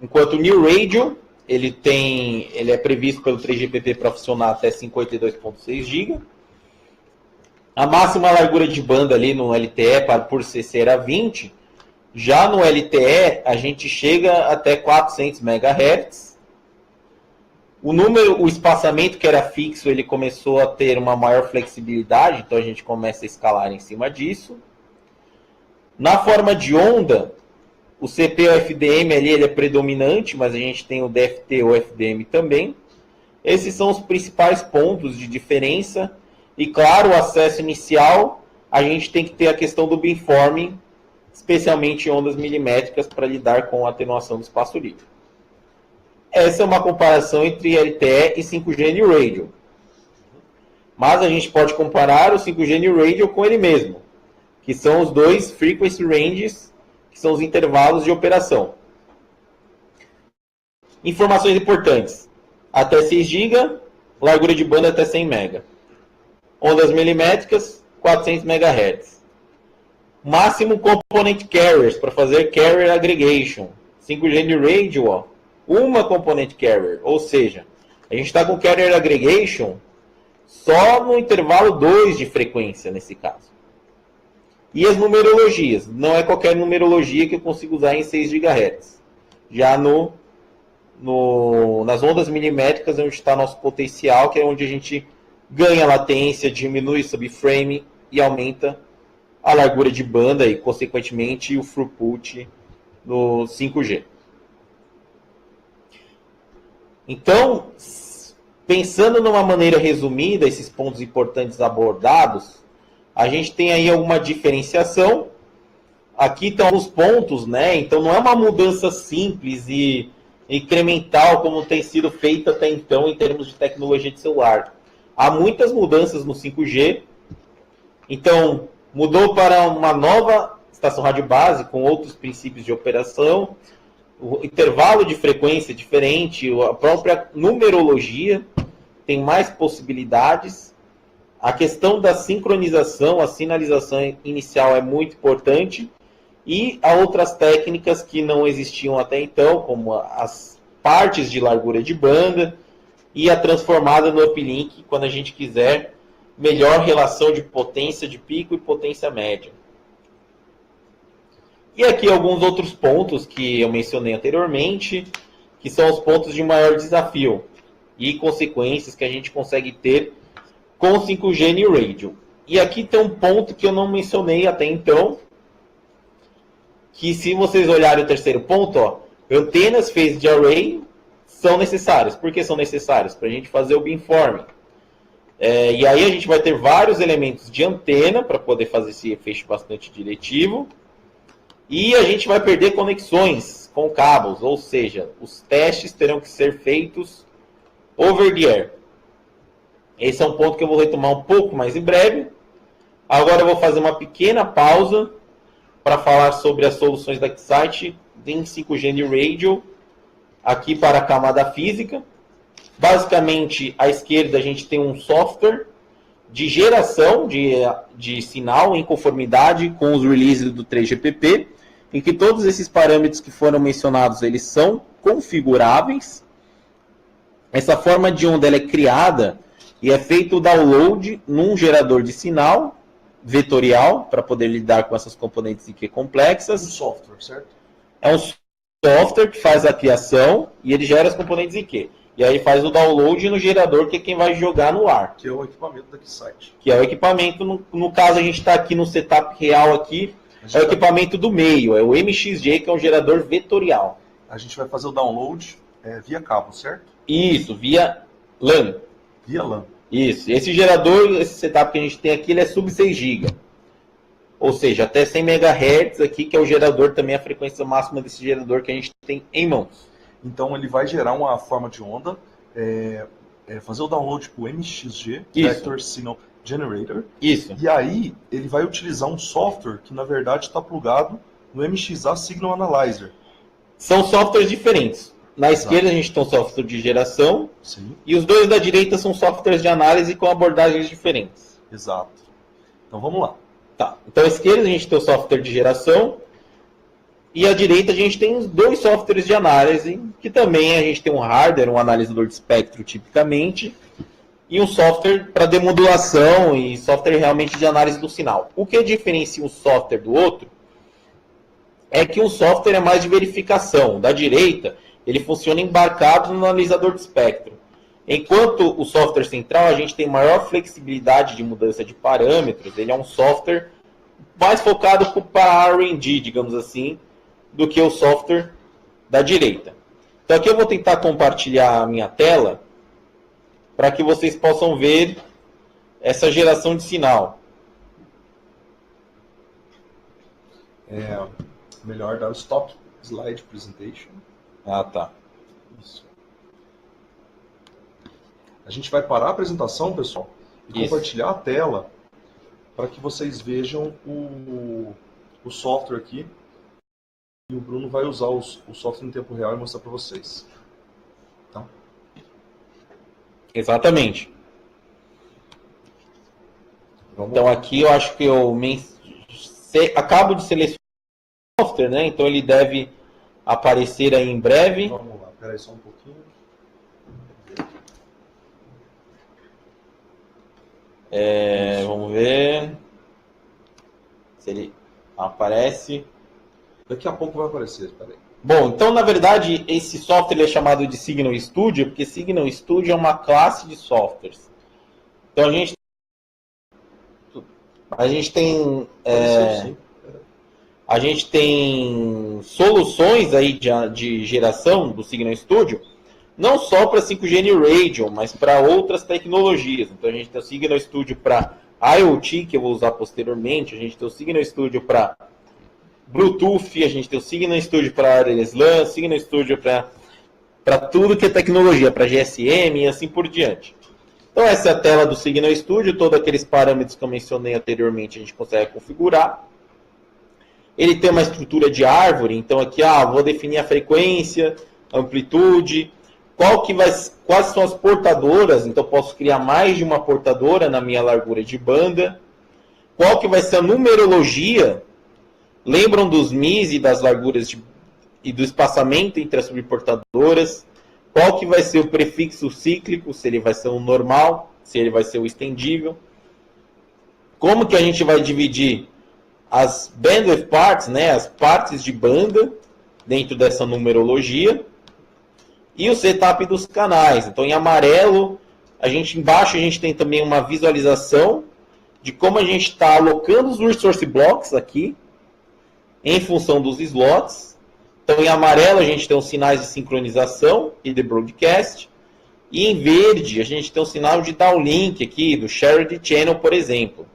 enquanto o New Radio ele é previsto pelo 3GPP para funcionar até 52.6 GB. A máxima largura de banda ali no LTE por CC era 20. Já no LTE, a gente chega até 400 MHz. O espaçamento que era fixo, ele começou a ter uma maior flexibilidade, então a gente começa a escalar em cima disso. Na forma de onda, o CP-UFDM ali ele é predominante, mas a gente tem o DFT-UFDM também. Esses são os principais pontos de diferença. E claro, o acesso inicial, a gente tem que ter a questão do beamforming, especialmente em ondas milimétricas, para lidar com a atenuação do espaço livre. Essa é uma comparação entre LTE e 5G New Radio. Mas a gente pode comparar o 5G New Radio com ele mesmo, que são os dois frequency ranges, que são os intervalos de operação. Informações importantes. Até 6 GB, largura de banda até 100 MB. Ondas milimétricas, 400 MHz. Máximo component carriers para fazer carrier aggregation. 5G New Radio, uma component carrier. Ou seja, a gente está com carrier aggregation só no intervalo 2 de frequência, nesse caso. E as numerologias. Não é qualquer numerologia que eu consigo usar em 6 GHz. Já nas ondas milimétricas, onde está nosso potencial, que é onde a gente ganha latência, diminui subframe e aumenta a largura de banda e, consequentemente, o throughput no 5G. Então, pensando numa maneira resumida, esses pontos importantes abordados, a gente tem aí alguma diferenciação. Aqui estão os pontos, né? Então, não é uma mudança simples e incremental como tem sido feita até então em termos de tecnologia de celular. Há muitas mudanças no 5G. Então, mudou para uma nova estação rádio base com outros princípios de operação, o intervalo de frequência é diferente, a própria numerologia tem mais possibilidades. A questão da sincronização, a sinalização inicial é muito importante. E há outras técnicas que não existiam até então, como as partes de largura de banda e a transformada no uplink, quando a gente quiser melhor relação de potência de pico e potência média. E aqui alguns outros pontos que eu mencionei anteriormente, que são os pontos de maior desafio e consequências que a gente consegue ter com o 5G New Radio. E aqui tem um ponto que eu não mencionei até então, que se vocês olharem o terceiro ponto, ó, antenas phased array são necessárias. Por que são necessárias? Para a gente fazer o beamforming. E aí a gente vai ter vários elementos de antena para poder fazer esse feixe bastante diretivo. E a gente vai perder conexões com cabos, ou seja, os testes terão que ser feitos over the air. Esse é um ponto que eu vou retomar um pouco mais em breve. Agora eu vou fazer uma pequena pausa para falar sobre as soluções da Keysight em 5G New Radio, aqui para a camada física. Basicamente, à esquerda a gente tem um software de geração de sinal em conformidade com os releases do 3GPP, em que todos esses parâmetros que foram mencionados, eles são configuráveis. Essa forma de onda ela é criada e é feito o download num gerador de sinal vetorial, para poder lidar com essas componentes IQ complexas. Um software, certo? É um software que faz a criação e ele gera as componentes IQ. E aí faz o download no gerador, que é quem vai jogar no ar. Que é o equipamento da Keysight. Que é o equipamento, no caso a gente está aqui no setup real aqui, é o equipamento do meio, é o MXG, que é um gerador vetorial. A gente vai fazer o download via cabo, certo? Isso, via LAN. Via LAN. Isso, esse gerador, esse setup que a gente tem aqui, ele é sub 6 GB. Ou seja, até 100 MHz aqui, que é o gerador também, a frequência máxima desse gerador que a gente tem em mãos. Então ele vai gerar uma forma de onda, fazer o download para o MXG, Isso. Vector Signal Generator. Isso. E aí ele vai utilizar um software que na verdade está plugado no MXA Signal Analyzer. São softwares diferentes. Na esquerda a gente tem um software de geração. Sim. E os dois da direita são softwares de análise com abordagens diferentes. Exato. Então vamos lá. Tá. Então à esquerda a gente tem o software de geração. E à direita a gente tem os dois softwares de análise, que também a gente tem um hardware, um analisador de espectro tipicamente, e um software para demodulação e software realmente de análise do sinal. O que diferencia um software do outro é que um software é mais de verificação. Da direita, ele funciona embarcado no analisador de espectro. Enquanto o software central, a gente tem maior flexibilidade de mudança de parâmetros, ele é um software mais focado para R&D, digamos assim, do que o software da direita. Então aqui eu vou tentar compartilhar a minha tela para que vocês possam ver essa geração de sinal. Melhor dar o Stop Slide Presentation. Ah, tá. Isso. A gente vai parar a apresentação, pessoal, e compartilhar a tela para que vocês vejam o software aqui. E o Bruno vai usar o software em tempo real e mostrar para vocês. Tá? Exatamente. Então aqui eu acho que eu acabo de selecionar o software, né? Então ele deve aparecer aí em breve. Vamos lá, espera aí só um pouquinho. Vamos ver se ele aparece. Daqui a pouco vai aparecer, espera aí. Bom, então na verdade esse software é chamado de Signal Studio, porque Signal Studio é uma classe de softwares. Então a gente tem soluções aí de geração do Signal Studio, não só para 5G New Radio, mas para outras tecnologias. Então a gente tem o Signal Studio para IoT, que eu vou usar posteriormente, a gente tem o Signal Studio para Bluetooth, a gente tem o Signal Studio para Wireless LAN, Signal Studio para tudo que é tecnologia, para GSM e assim por diante. Então essa é a tela do Signal Studio, todos aqueles parâmetros que eu mencionei anteriormente a gente consegue configurar. Ele tem uma estrutura de árvore, então aqui vou definir a frequência, amplitude, quais são as portadoras, então posso criar mais de uma portadora na minha largura de banda, qual que vai ser a numerologia. Lembram dos MIS e das larguras e do espaçamento entre as subportadoras? Qual que vai ser o prefixo cíclico, se ele vai ser o normal, se ele vai ser o estendível? como que a gente vai dividir as bandwidth parts, né, as partes de banda dentro dessa numerologia, e o setup dos canais. Então, em amarelo, embaixo a gente tem também uma visualização de como a gente está alocando os resource blocks aqui, em função dos slots. Então, em amarelo, a gente tem os sinais de sincronização e de broadcast. E em verde, a gente tem um sinal de downlink aqui, do shared channel, por exemplo.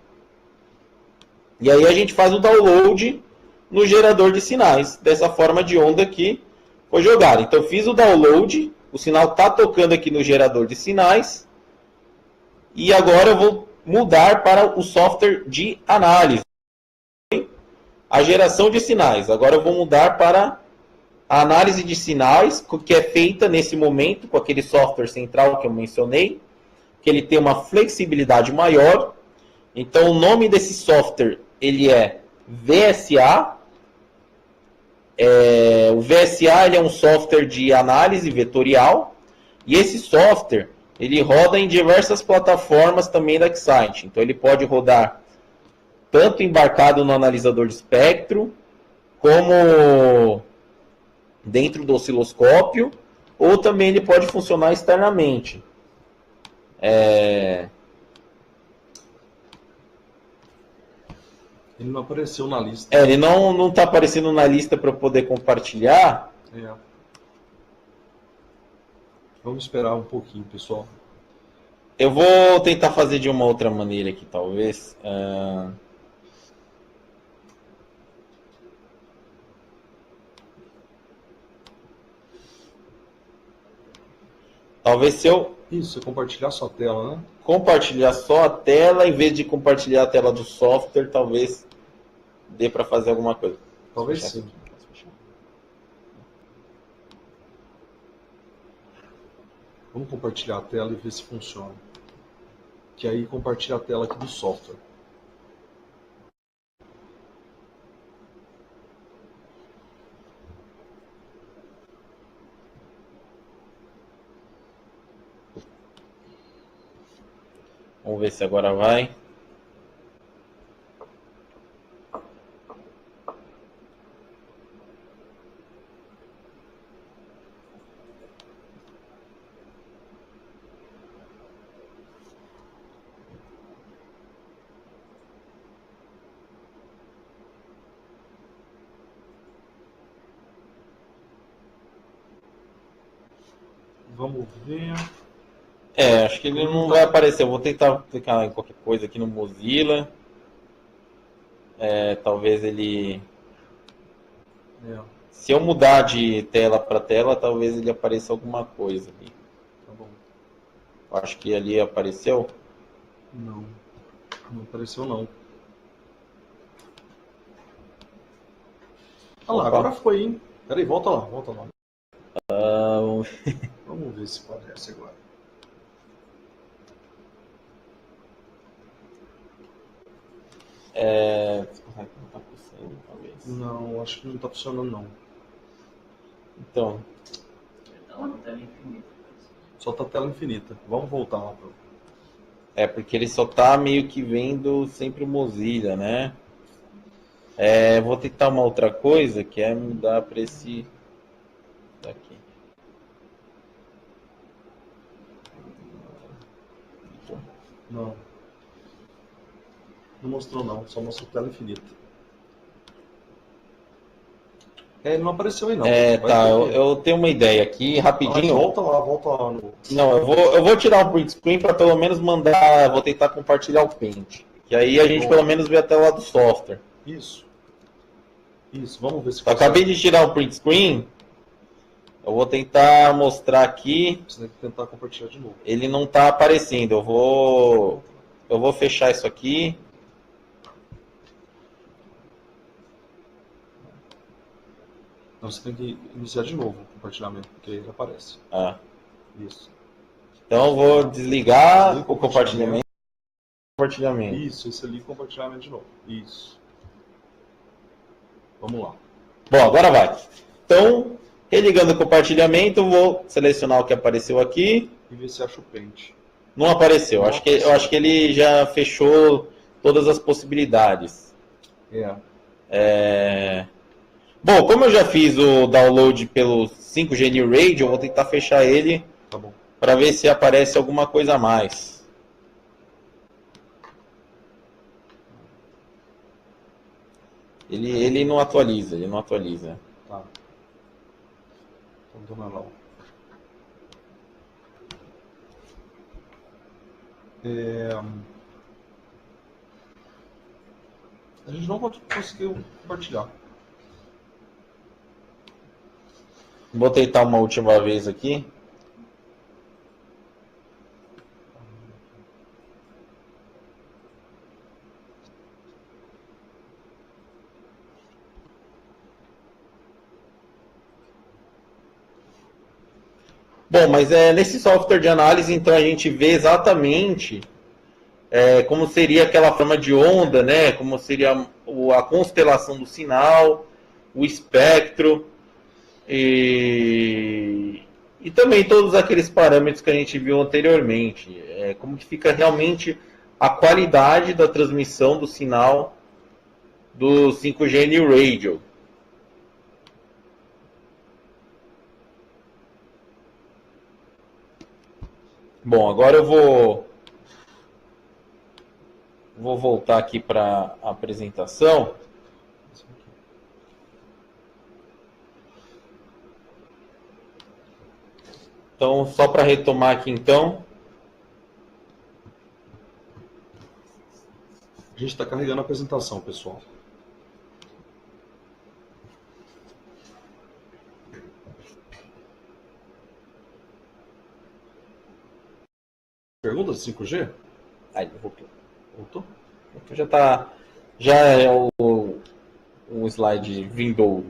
E aí a gente faz o download no gerador de sinais, dessa forma de onda que foi jogada. Então, eu fiz o download, o sinal está tocando aqui no gerador de sinais. E agora eu vou mudar para o software de análise. A geração de sinais. Agora eu vou mudar para a análise de sinais, que é feita nesse momento com aquele software central que eu mencionei, que ele tem uma flexibilidade maior. Então, o nome desse software ele é VSA. O VSA ele é um software de análise vetorial, e esse software ele roda em diversas plataformas também da Excite. Então, ele pode rodar tanto embarcado no analisador de espectro, como dentro do osciloscópio, ou também ele pode funcionar externamente. Ele não apareceu na lista. Ele não está aparecendo na lista para eu poder compartilhar. Vamos esperar um pouquinho, pessoal. Eu vou tentar fazer de uma outra maneira aqui, talvez. Talvez se eu Isso, compartilhar sua tela, né? compartilhar só a tela, em vez de compartilhar a tela do software, talvez dê para fazer alguma coisa. Talvez sim. Vamos compartilhar a tela e ver se funciona. Que aí compartilha a tela aqui do software. Vamos ver se agora vai. Vamos ver. Acho que ele não vai aparecer. Eu vou tentar clicar em qualquer coisa aqui no Mozilla. Talvez ele... Se eu mudar de tela para tela, talvez ele apareça alguma coisa ali. Tá bom. Acho que ali apareceu. Não apareceu não. Ah lá, Opa. agora foi, hein? Peraí, volta lá. Vamos Vamos ver se aparece agora. Não tá funcionando, talvez. Não, acho que não está funcionando não. Então, Só tá tela infinita. Vamos voltar lá pro... porque ele só tá meio que vendo sempre o Mozilla, né? Vou tentar uma outra coisa, que é mudar para esse daqui. Não mostrou não, só mostrou tela infinita. Ele não apareceu aí não. Tá, eu tenho uma ideia aqui, rapidinho. Volta lá no... Não, eu vou tirar o print screen para pelo menos mandar, vou tentar compartilhar o Paint. Que aí a gente pelo menos vê a tela do software. Isso, vamos ver se... Eu acabei de tirar o print screen, eu vou tentar mostrar aqui. Você tem que tentar compartilhar de novo. Ele não está aparecendo, eu vou fechar isso aqui. Então você tem que iniciar de novo o compartilhamento, porque ele aparece. Isso. Então eu vou desligar o compartilhamento. Isso, esse ali, compartilhamento de novo. Isso. Vamos lá. Bom, agora vai. Então, religando o compartilhamento, vou selecionar o que apareceu aqui. E ver se acha o Paint. Não apareceu. Eu acho que ele já fechou todas as possibilidades. É. Bom, como eu já fiz o download pelo 5G New Radio, eu vou tentar fechar ele Tá bom. para ver se aparece alguma coisa a mais. Ele não atualiza, Tá. Então, dona Lau. A gente não conseguiu compartilhar. Vou tentar uma última vez aqui. Bom, mas nesse software de análise, então, a gente vê exatamente como seria aquela forma de onda, né? Como seria a constelação do sinal, o espectro e também todos aqueles parâmetros que a gente viu anteriormente. Como que fica realmente a qualidade da transmissão do sinal do 5G New Radio. Bom, agora eu vou voltar aqui para a apresentação. Então, só para retomar aqui, então. A gente está carregando a apresentação, pessoal. Pergunta de 5G? Aí, voltou. Voltou? Então já é o slide vindouro.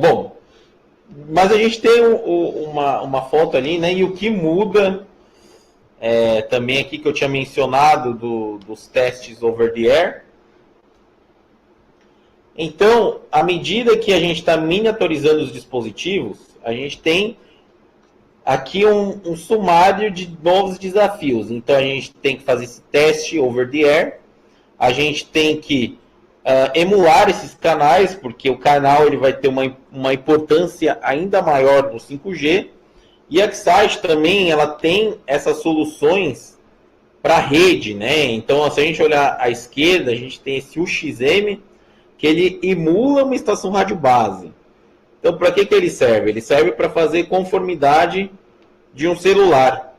Bom, mas a gente tem uma foto ali, né? E o que muda também aqui que eu tinha mencionado dos testes over the air. Então, à medida que a gente está miniaturizando os dispositivos, a gente tem aqui um sumário de novos desafios. Então, a gente tem que fazer esse teste over the air, a gente tem que emular esses canais, porque o canal ele vai ter uma importância ainda maior no 5G, e a Excite também ela tem essas soluções para rede, né? Então, se a gente olhar à esquerda, a gente tem esse UXM, que ele emula uma estação rádio base. Então, para que ele serve? Ele serve para fazer conformidade de um celular.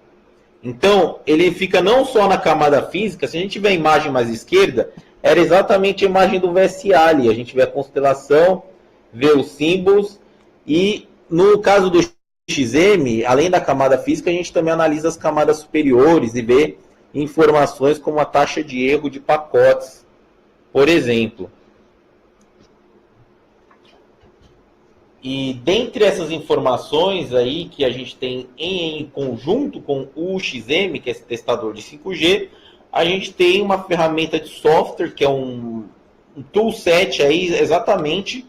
Então, ele fica não só na camada física, se a gente vê a imagem mais à esquerda, era exatamente a imagem do VSA ali. A gente vê a constelação, vê os símbolos, e no caso do XM, além da camada física, a gente também analisa as camadas superiores e vê informações como a taxa de erro de pacotes, por exemplo. E dentre essas informações aí que a gente tem em conjunto com o XM, que é esse testador de 5G, a gente tem uma ferramenta de software, que é um toolset aí exatamente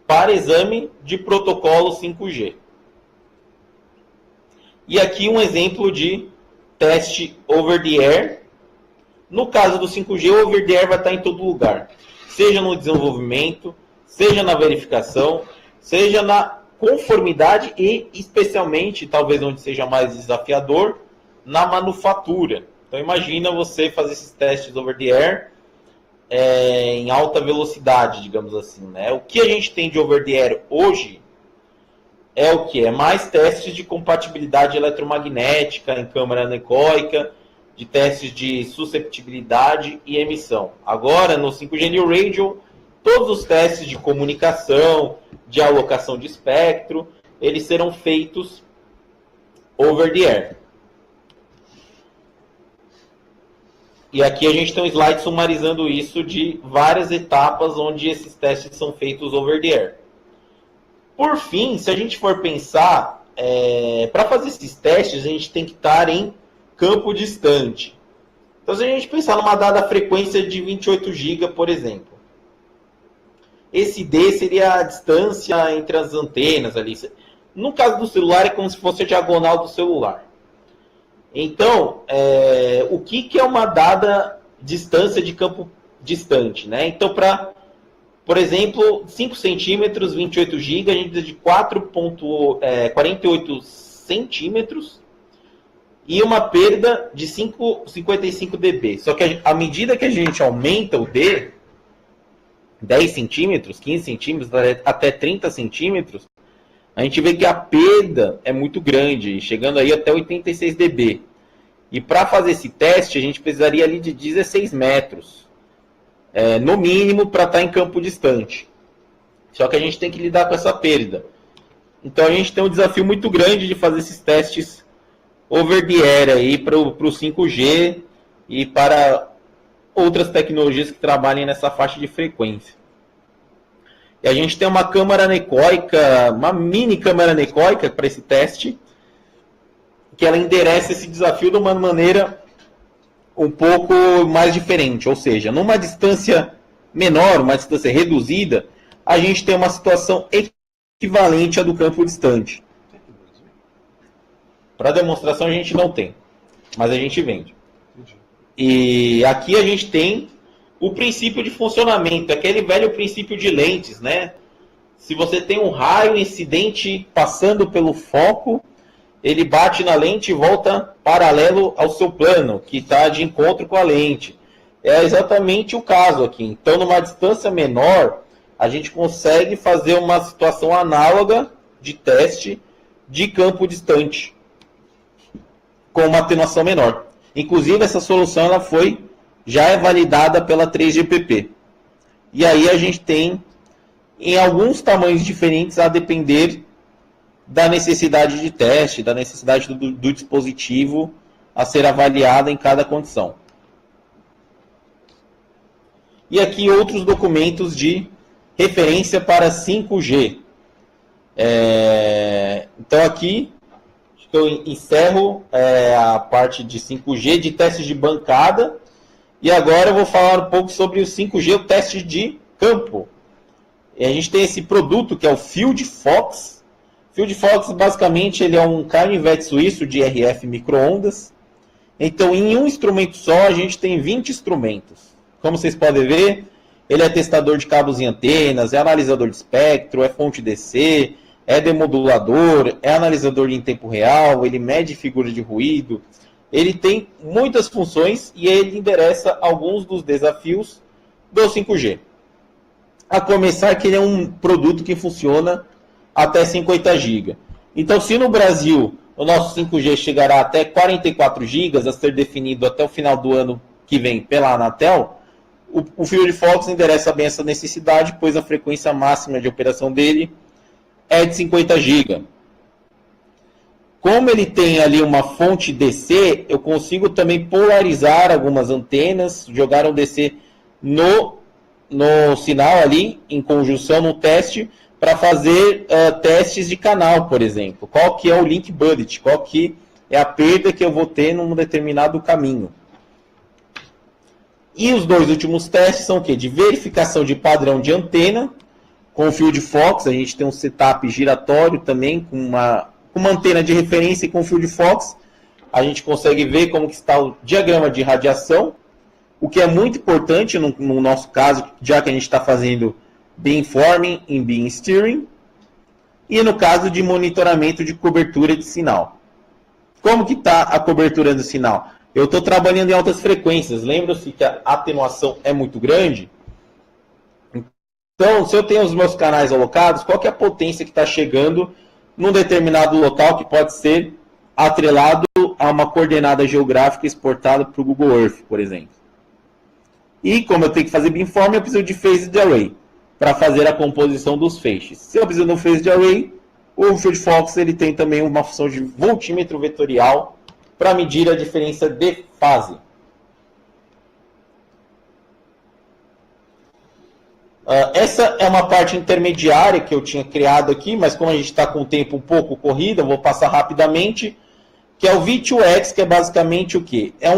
para exame de protocolo 5G. E aqui um exemplo de teste over the air. No caso do 5G, o over the air vai estar em todo lugar. Seja no desenvolvimento, seja na verificação, seja na conformidade e, especialmente, talvez onde seja mais desafiador, na manufatura. Então, imagina você fazer esses testes over the air em alta velocidade, digamos assim, né? O que a gente tem de over the air hoje é o que? É mais testes de compatibilidade eletromagnética em câmara anecoica, de testes de susceptibilidade e emissão. Agora, no 5G New Radio, todos os testes de comunicação, de alocação de espectro, eles serão feitos over the air. E aqui a gente tem um slide sumarizando isso de várias etapas onde esses testes são feitos over the air. Por fim, se a gente for pensar, para fazer esses testes, a gente tem que estar em campo distante. Então, se a gente pensar numa dada frequência de 28 GB, por exemplo, esse D seria a distância entre as antenas ali. No caso do celular, é como se fosse a diagonal do celular. Então, o que é uma dada distância de campo distante, né? Então, por exemplo, 5 centímetros, 28 GB, a gente precisa de 4,48 centímetros e uma perda de 55 dB. Só que à medida que a gente aumenta o D, 10 centímetros, 15 centímetros, até 30 centímetros, a gente vê que a perda é muito grande, chegando aí até 86 dB. E para fazer esse teste, a gente precisaria ali de 16 metros, no mínimo, para estar em campo distante. Só que a gente tem que lidar com essa perda. Então a gente tem um desafio muito grande de fazer esses testes over the air aí para o 5G e para outras tecnologias que trabalhem nessa faixa de frequência. E a gente tem uma câmara anecoica, uma mini câmara anecoica para esse teste, que ela endereça esse desafio de uma maneira um pouco mais diferente. Ou seja, numa distância menor, uma distância reduzida, a gente tem uma situação equivalente à do campo distante. Para demonstração a gente não tem, mas a gente vende. E aqui a gente tem o princípio de funcionamento, aquele velho princípio de lentes, né? Se você tem um raio incidente passando pelo foco, ele bate na lente e volta paralelo ao seu plano, que está de encontro com a lente. É exatamente o caso aqui. Então, numa distância menor, a gente consegue fazer uma situação análoga de teste de campo distante, com uma atenuação menor. Inclusive, essa solução já é validada pela 3GPP. E aí a gente tem, em alguns tamanhos diferentes, a depender da necessidade de teste, da necessidade do dispositivo a ser avaliada em cada condição. E aqui outros documentos de referência para 5G. Então aqui eu encerro a parte de 5G, de testes de bancada, e agora eu vou falar um pouco sobre o 5G, o teste de campo. E a gente tem esse produto que é o FieldFox. FieldFox, basicamente, ele é um canivete suíço de RF micro-ondas. Então, em um instrumento só, a gente tem 20 instrumentos. Como vocês podem ver, ele é testador de cabos e antenas, é analisador de espectro, é fonte DC, é demodulador, é analisador em tempo real, ele mede figura de ruído. Ele tem muitas funções e ele endereça alguns dos desafios do 5G. A começar que ele é um produto que funciona até 50 GB. Então, se no Brasil o nosso 5G chegará até 44 GB, a ser definido até o final do ano que vem pela Anatel, o FieldFox endereça bem essa necessidade, pois a frequência máxima de operação dele é de 50 GB. Como ele tem ali uma fonte DC, eu consigo também polarizar algumas antenas, jogar um DC no sinal ali, em conjunção no teste, para fazer testes de canal, por exemplo. Qual que é o link budget, qual que é a perda que eu vou ter num determinado caminho. E os dois últimos testes são o quê? De verificação de padrão de antena. Com o FieldFox, a gente tem um setup giratório também, com uma antena de referência, e com o FieldFox a gente consegue ver como que está o diagrama de radiação, o que é muito importante no nosso caso, já que a gente está fazendo beamforming e beam steering, e no caso de monitoramento de cobertura de sinal. Como que está a cobertura do sinal? Eu estou trabalhando em altas frequências, lembra-se que a atenuação é muito grande? Então, se eu tenho os meus canais alocados, qual que é a potência que está chegando num determinado local que pode ser atrelado a uma coordenada geográfica exportada para o Google Earth, por exemplo. E como eu tenho que fazer beamforming, eu preciso de phased array para fazer a composição dos feixes. Se eu preciso de um phased array, o FieldFox ele tem também uma função de voltímetro vetorial para medir a diferença de fase. Essa é uma parte intermediária que eu tinha criado aqui, mas como a gente está com o tempo um pouco corrido, eu vou passar rapidamente, que é o V2X, que é basicamente o quê? É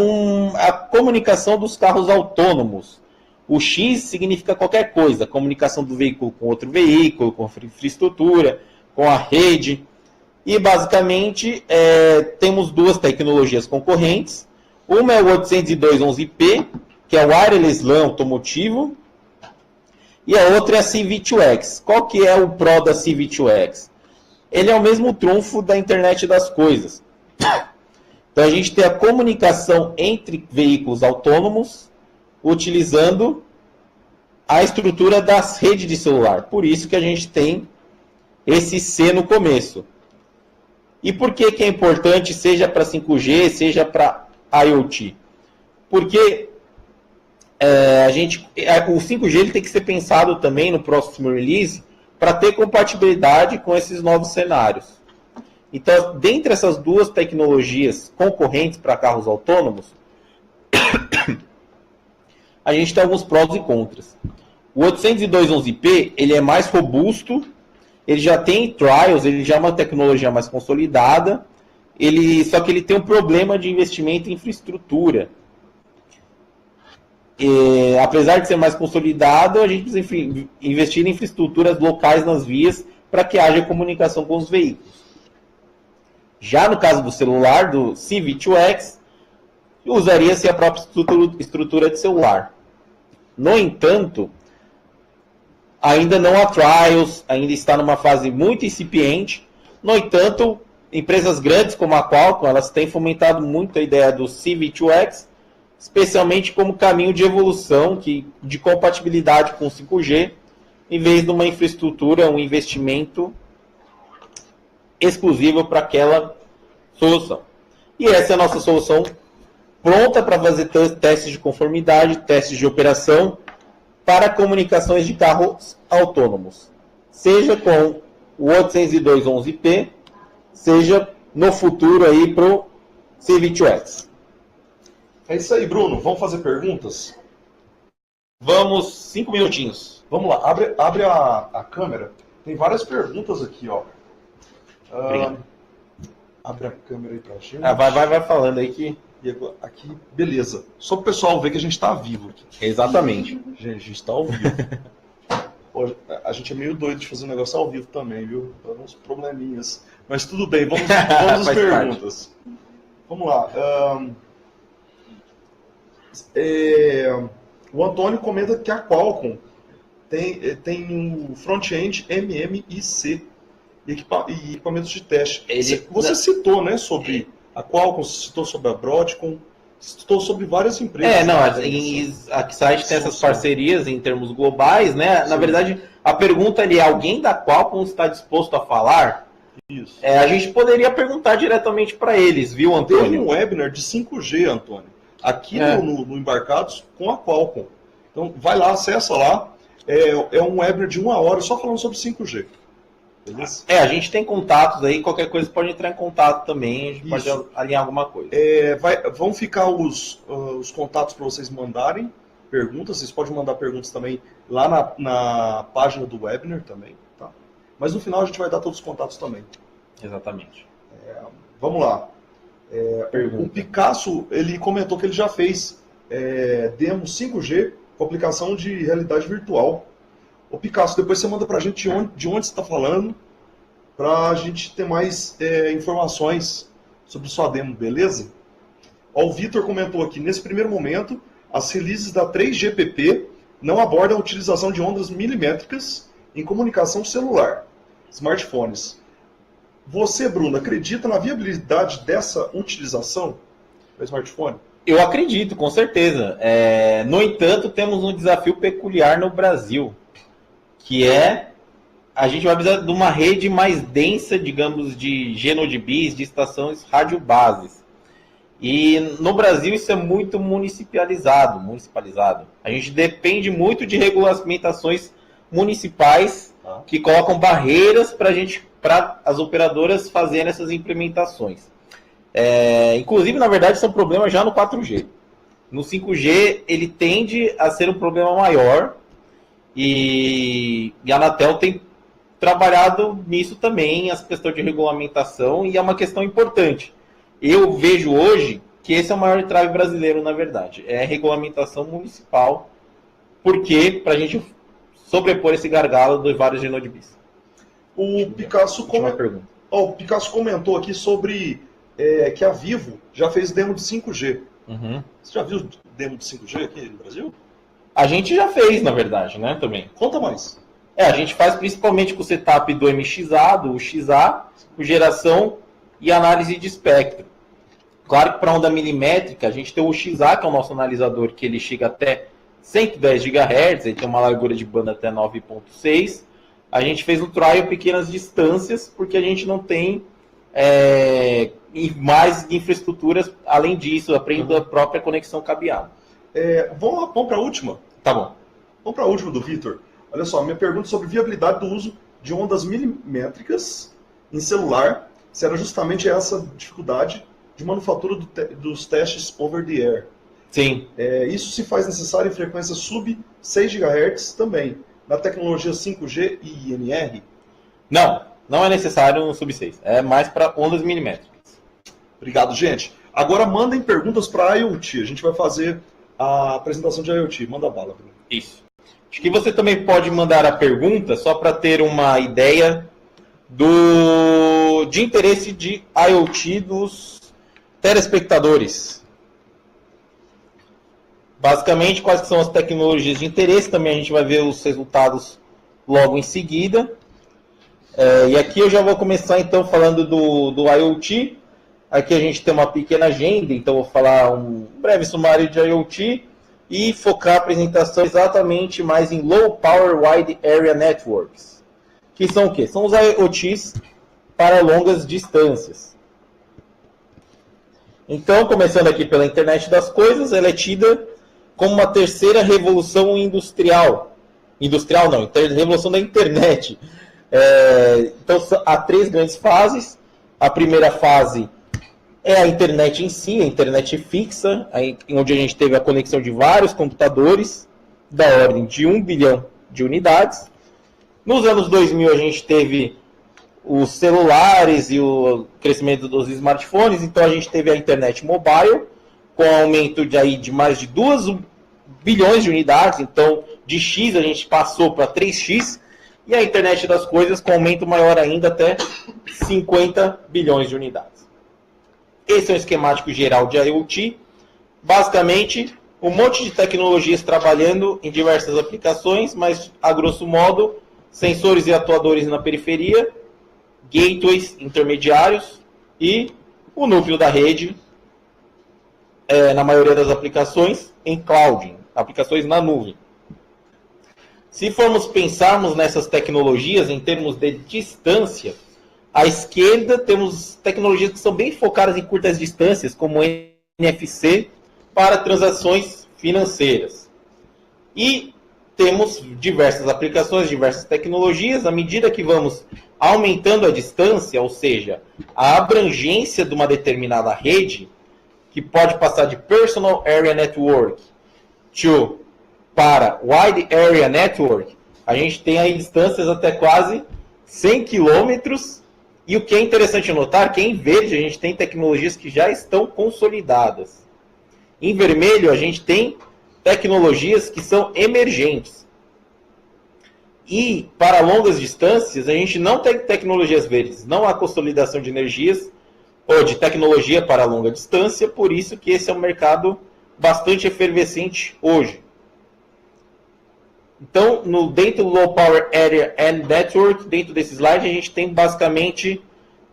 a comunicação dos carros autônomos. O X significa qualquer coisa, comunicação do veículo com outro veículo, com a infraestrutura, com a rede. E, basicamente, temos duas tecnologias concorrentes. Uma é o 802.11p, que é o Wireless LAN automotivo, e a outra é a CV2X. Qual que é o Pro da CV2X? Ele é o mesmo trunfo da internet das coisas. Então, a gente tem a comunicação entre veículos autônomos utilizando a estrutura das redes de celular. Por isso que a gente tem esse C no começo. E por que é importante, seja para 5G, seja para IoT? Porque o 5G ele tem que ser pensado também no próximo release para ter compatibilidade com esses novos cenários. Então, dentre essas duas tecnologias concorrentes para carros autônomos, a gente tem alguns prós e contras. O 802.11p ele é mais robusto, ele já tem trials, ele já é uma tecnologia mais consolidada, só que ele tem um problema de investimento em infraestrutura. Apesar de ser mais consolidado, a gente precisa investir em infraestruturas locais nas vias para que haja comunicação com os veículos. Já no caso do celular, do CV2X, usaria-se a própria estrutura de celular. No entanto, ainda não há trials, ainda está numa fase muito incipiente. No entanto, empresas grandes como a Qualcomm, elas têm fomentado muito a ideia do CV2X, especialmente como caminho de evolução, de compatibilidade com 5G, em vez de uma infraestrutura, um investimento exclusivo para aquela solução. E essa é a nossa solução pronta para fazer testes de conformidade, testes de operação, para comunicações de carros autônomos, seja com o 802.11p, seja no futuro aí para o CV2X. É isso aí, Bruno. Vamos fazer perguntas? Vamos, 5 minutinhos. Vamos lá, abre a câmera. Tem várias perguntas aqui, ó. Abre a câmera aí pra gente. Vai falando aí que... Aqui, beleza. Só para o pessoal ver que a gente está vivo aqui. Exatamente. Gente, a gente está ao vivo. Pô, a gente é meio doido de fazer um negócio ao vivo também, viu? Para uns probleminhas. Mas tudo bem, vamos às perguntas. Vamos lá. O Antônio comenta que a Qualcomm tem um front-end MMIC e equipamentos de teste. Você citou, né, sobre... A Qualcomm citou sobre a Broadcom, citou sobre várias empresas. A Keysight tem essas parcerias em termos globais, né? Sim. Na verdade, a pergunta ali, alguém da Qualcomm está disposto a falar? Isso. A gente poderia perguntar diretamente para eles, viu, Antônio? Teve um webinar de 5G, Antônio, aqui no Embarcados com a Qualcomm. Então, vai lá, acessa lá. É um webinar de 1 hora só falando sobre 5G. Beleza? A gente tem contatos aí, qualquer coisa pode entrar em contato também, a gente pode alinhar alguma coisa. Vão ficar os contatos para vocês mandarem perguntas, vocês podem mandar perguntas também lá na página do webinar também, tá? Mas no final a gente vai dar todos os contatos também. Exatamente. Vamos lá. O Picasso, ele comentou que ele já fez demo 5G com aplicação de realidade virtual. Ô Picasso, depois você manda pra gente de onde você está falando, pra gente ter mais informações sobre sua demo, beleza? Ó, o Vitor comentou aqui, nesse primeiro momento, as releases da 3GPP não abordam a utilização de ondas milimétricas em comunicação celular, smartphones. Você, Bruno, acredita na viabilidade dessa utilização do smartphone? Eu acredito, com certeza. No entanto, temos um desafio peculiar no Brasil, que a gente vai precisar de uma rede mais densa, digamos, de G-Node-Bs, de estações radiobases. E no Brasil isso é muito municipalizado. A gente depende muito de regulamentações municipais que colocam barreiras para as operadoras fazerem essas implementações. Inclusive, na verdade, são problemas já no 4G. No 5G, ele tende a ser um problema maior, e a Anatel tem trabalhado nisso também, essa questão de regulamentação, e é uma questão importante. Eu vejo hoje que esse é o maior entrave brasileiro, na verdade, é a regulamentação municipal, porque para a gente sobrepor esse gargalo dos vários G-Node-Bs. O Picasso O Picasso comentou aqui sobre que a Vivo já fez demo de 5G. Uhum. Você já viu demo de 5G aqui no Brasil? A gente já fez, na verdade, né, também. Conta mais. A gente faz principalmente com o setup do MXA, do XA, com geração e análise de espectro. Claro que para onda milimétrica, a gente tem o XA, que é o nosso analisador, que ele chega até 110 GHz, ele tem uma largura de banda até 9.6. A gente fez um trial pequenas distâncias, porque a gente não tem mais infraestruturas além disso, aprende a própria conexão cabeada. Vamos para a última? Tá bom. Vamos para a última do Vitor. Olha só, minha pergunta sobre viabilidade do uso de ondas milimétricas em celular, se era justamente essa dificuldade de manufatura dos testes over the air. Sim. Isso se faz necessário em frequência sub 6 GHz também, na tecnologia 5G e INR? Não é necessário no sub 6. É mais para ondas milimétricas. Obrigado, gente. Agora mandem perguntas para a IoT. A gente vai fazer a apresentação de IoT. Manda bala, Bruno. Isso. Acho que você também pode mandar a pergunta só para ter uma ideia de interesse de IoT dos telespectadores. Basicamente, quais são as tecnologias de interesse, também a gente vai ver os resultados logo em seguida. E aqui eu já vou começar então falando do IoT. Aqui a gente tem uma pequena agenda, então vou falar um breve sumário de IoT e focar a apresentação exatamente mais em Low Power Wide Area Networks. Que são o quê? São os IoTs para longas distâncias. Então, começando aqui pela internet das coisas, ela é tida como uma terceira revolução industrial. Industrial não, revolução da internet. Então, há 3 grandes fases. A primeira fase é a internet em si, a internet fixa, onde a gente teve a conexão de vários computadores, da ordem de 1 bilhão de unidades. Nos anos 2000, a gente teve os celulares e o crescimento dos smartphones, então a gente teve a internet mobile, com aumento de mais de 2 bilhões de unidades, então de X a gente passou para 3X, e a internet das coisas com aumento maior ainda até 50 bilhões de unidades. Esse é o esquemático geral de IoT. Basicamente, um monte de tecnologias trabalhando em diversas aplicações, mas, a grosso modo, sensores e atuadores na periferia, gateways intermediários e o núcleo da rede, na maioria das aplicações, em cloud, aplicações na nuvem. Se formos pensarmos nessas tecnologias em termos de distância, à esquerda temos tecnologias que são bem focadas em curtas distâncias, como NFC, para transações financeiras. E temos diversas aplicações, diversas tecnologias. À medida que vamos aumentando a distância, ou seja, a abrangência de uma determinada rede, que pode passar de Personal Area Network para Wide Area Network, a gente tem aí distâncias até quase 100 quilômetros. E o que é interessante notar, que em verde a gente tem tecnologias que já estão consolidadas. Em vermelho a gente tem tecnologias que são emergentes. E para longas distâncias a gente não tem tecnologias verdes, não há consolidação de energias ou de tecnologia para longa distância, por isso que esse é um mercado bastante efervescente hoje. Então, dentro do Low Power Area and Network, dentro desse slide, a gente tem basicamente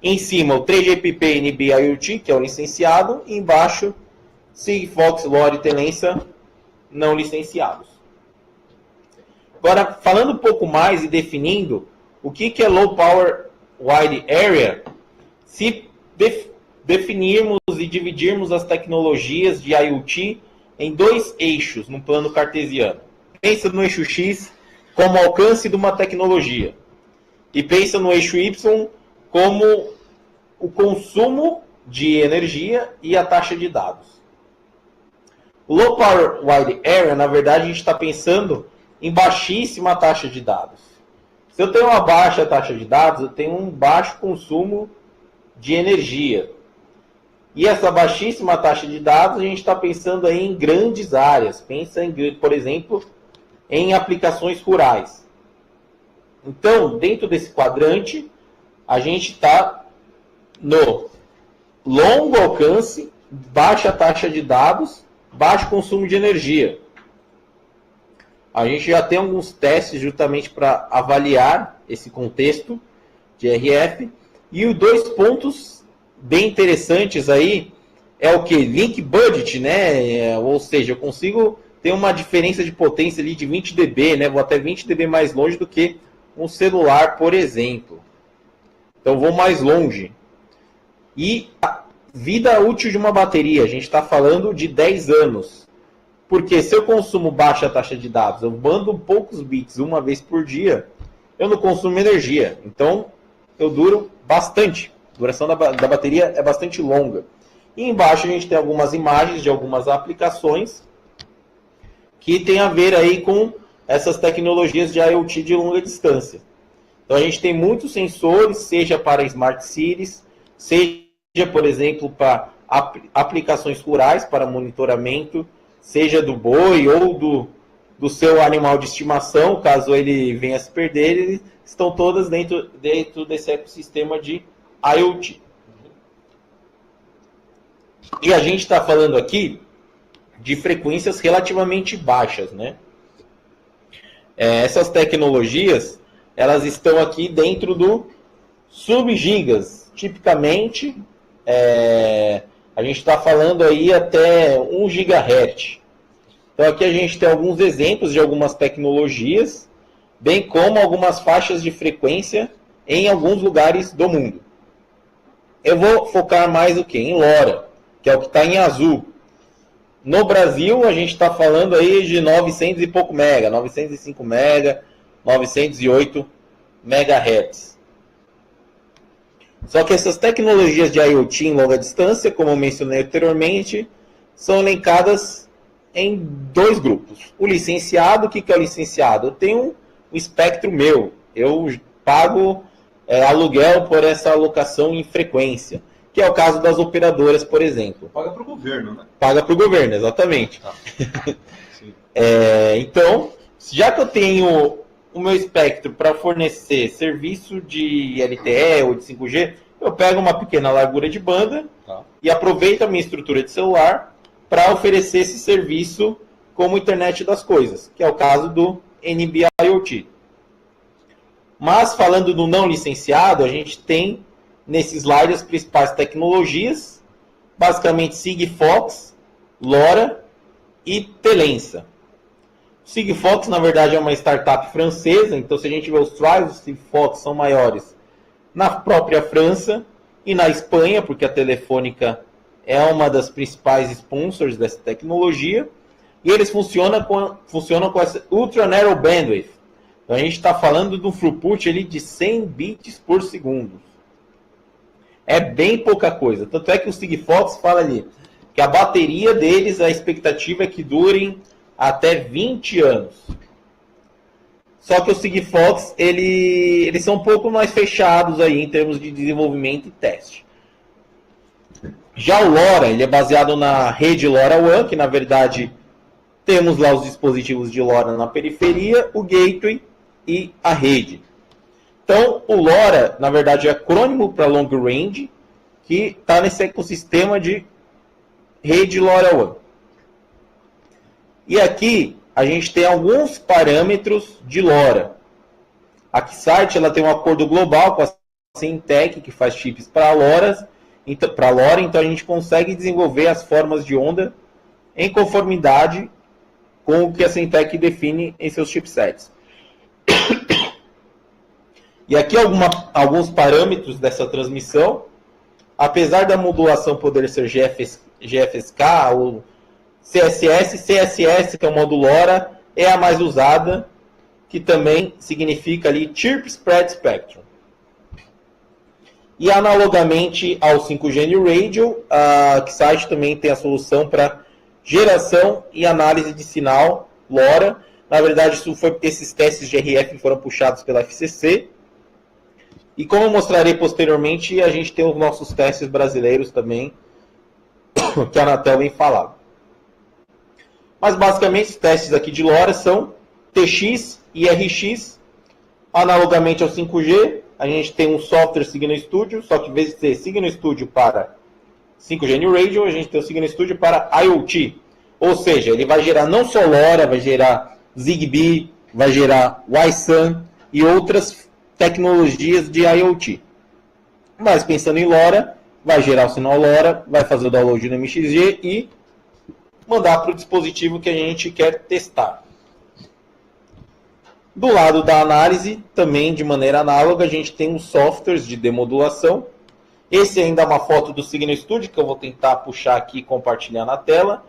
em cima o 3GPP NB IoT, que é o licenciado, e embaixo Sigfox, LoRa e Telensa não licenciados. Agora, falando um pouco mais e definindo o que é Low Power Wide Area, se definirmos e dividirmos as tecnologias de IoT em 2 eixos, no plano cartesiano. Pensa no eixo X como alcance de uma tecnologia. E pensa no eixo Y como o consumo de energia e a taxa de dados. O Low Power Wide Area, na verdade, a gente está pensando em baixíssima taxa de dados. Se eu tenho uma baixa taxa de dados, eu tenho um baixo consumo de energia. E essa baixíssima taxa de dados, a gente está pensando aí em grandes áreas. Pensa, por exemplo, em aplicações rurais. Então, dentro desse quadrante, a gente está no longo alcance, baixa taxa de dados, baixo consumo de energia. A gente já tem alguns testes justamente para avaliar esse contexto de RF. E os 2 pontos bem interessantes aí é o que? Link budget, né? Ou seja, eu consigo ter uma diferença de potência ali de 20 dB, né? Vou até 20 dB mais longe do que um celular, por exemplo. Então vou mais longe. E a vida útil de uma bateria, a gente está falando de 10 anos. Porque se eu consumo baixa taxa de dados, eu mando poucos bits uma vez por dia, eu não consumo energia. Então eu duro bastante. A duração da bateria é bastante longa. E embaixo a gente tem algumas imagens de algumas aplicações que tem a ver aí com essas tecnologias de IoT de longa distância. Então a gente tem muitos sensores, seja para Smart Cities, seja, por exemplo, para aplicações rurais, para monitoramento, seja do boi ou do seu animal de estimação, caso ele venha a se perder, eles estão todas dentro desse ecossistema de IoT. E a gente está falando aqui de frequências relativamente baixas, né? Essas tecnologias, elas estão aqui dentro do sub-gigas. Tipicamente, a gente está falando aí até 1 GHz. Então aqui a gente tem alguns exemplos de algumas tecnologias, bem como algumas faixas de frequência em alguns lugares do mundo. Eu vou focar mais o que? Em LoRa, que é o que está em azul. No Brasil, a gente está falando aí de 900 e pouco mega, 905 mega, 908 megahertz. Só que essas tecnologias de IoT em longa distância, como eu mencionei anteriormente, são elencadas em 2 grupos. O licenciado, o que é o licenciado? Eu tenho um espectro meu, eu pago aluguel por essa alocação em frequência, que é o caso das operadoras, por exemplo. Paga para o governo, né? Paga para o governo, exatamente. Tá. Então, já que eu tenho o meu espectro para fornecer serviço de LTE ou de 5G, eu pego uma pequena largura de banda e aproveito a minha estrutura de celular para oferecer esse serviço como internet das coisas, que é o caso do NB-IoT. Mas, falando do não licenciado, a gente tem nesse slide as principais tecnologias, basicamente Sigfox, LoRa e Telensa. Sigfox, na verdade, é uma startup francesa, então se a gente vê os trials, os Sigfox são maiores na própria França e na Espanha, porque a Telefônica é uma das principais sponsors dessa tecnologia, e eles funcionam com essa Ultra Narrow Bandwidth. Então a gente está falando de um throughput ali de 100 bits por segundo. É bem pouca coisa. Tanto é que o Sigfox fala ali que a bateria deles, a expectativa é que durem até 20 anos. Só que o Sigfox, eles são um pouco mais fechados aí em termos de desenvolvimento e teste. Já o LoRa, ele é baseado na rede LoRaWAN, que na verdade temos lá os dispositivos de LoRa na periferia, o gateway e a rede. Então, o LoRa, na verdade, é acrônimo para Long Range, que está nesse ecossistema de rede LoRaWAN. E aqui a gente tem alguns parâmetros de LoRa. A Keysight ela tem um acordo global com a Syntec, que faz chips para LoRa, então a gente consegue desenvolver as formas de onda em conformidade com o que a Syntec define em seus chipsets. E aqui alguns parâmetros dessa transmissão. Apesar da modulação poder ser GFSK ou CSS, que é o modo LoRa, é a mais usada, que também significa ali Chirp Spread Spectrum. E analogamente ao 5G New Radio, a Keysight também tem a solução para geração e análise de sinal LoRa. Na verdade, esses testes de RF foram puxados pela FCC. E como eu mostrarei posteriormente, a gente tem os nossos testes brasileiros também, que a Anatel vem falando. Mas basicamente os testes aqui de LoRa são TX e RX, analogamente ao 5G, a gente tem um software Signal Studio, só que em vez de ser Signal Studio para 5G New Radio, a gente tem o Signal Studio para IoT. Ou seja, ele vai gerar não só LoRa, vai gerar Zigbee, vai gerar Wi-SUN e outras tecnologias de IoT. Mas pensando em LoRa, vai gerar o sinal LoRa, vai fazer o download no MXG e mandar para o dispositivo que a gente quer testar. Do lado da análise, também de maneira análoga, a gente tem os softwares de demodulação. Esse ainda é uma foto do Signal Studio, que eu vou tentar puxar aqui e compartilhar na tela.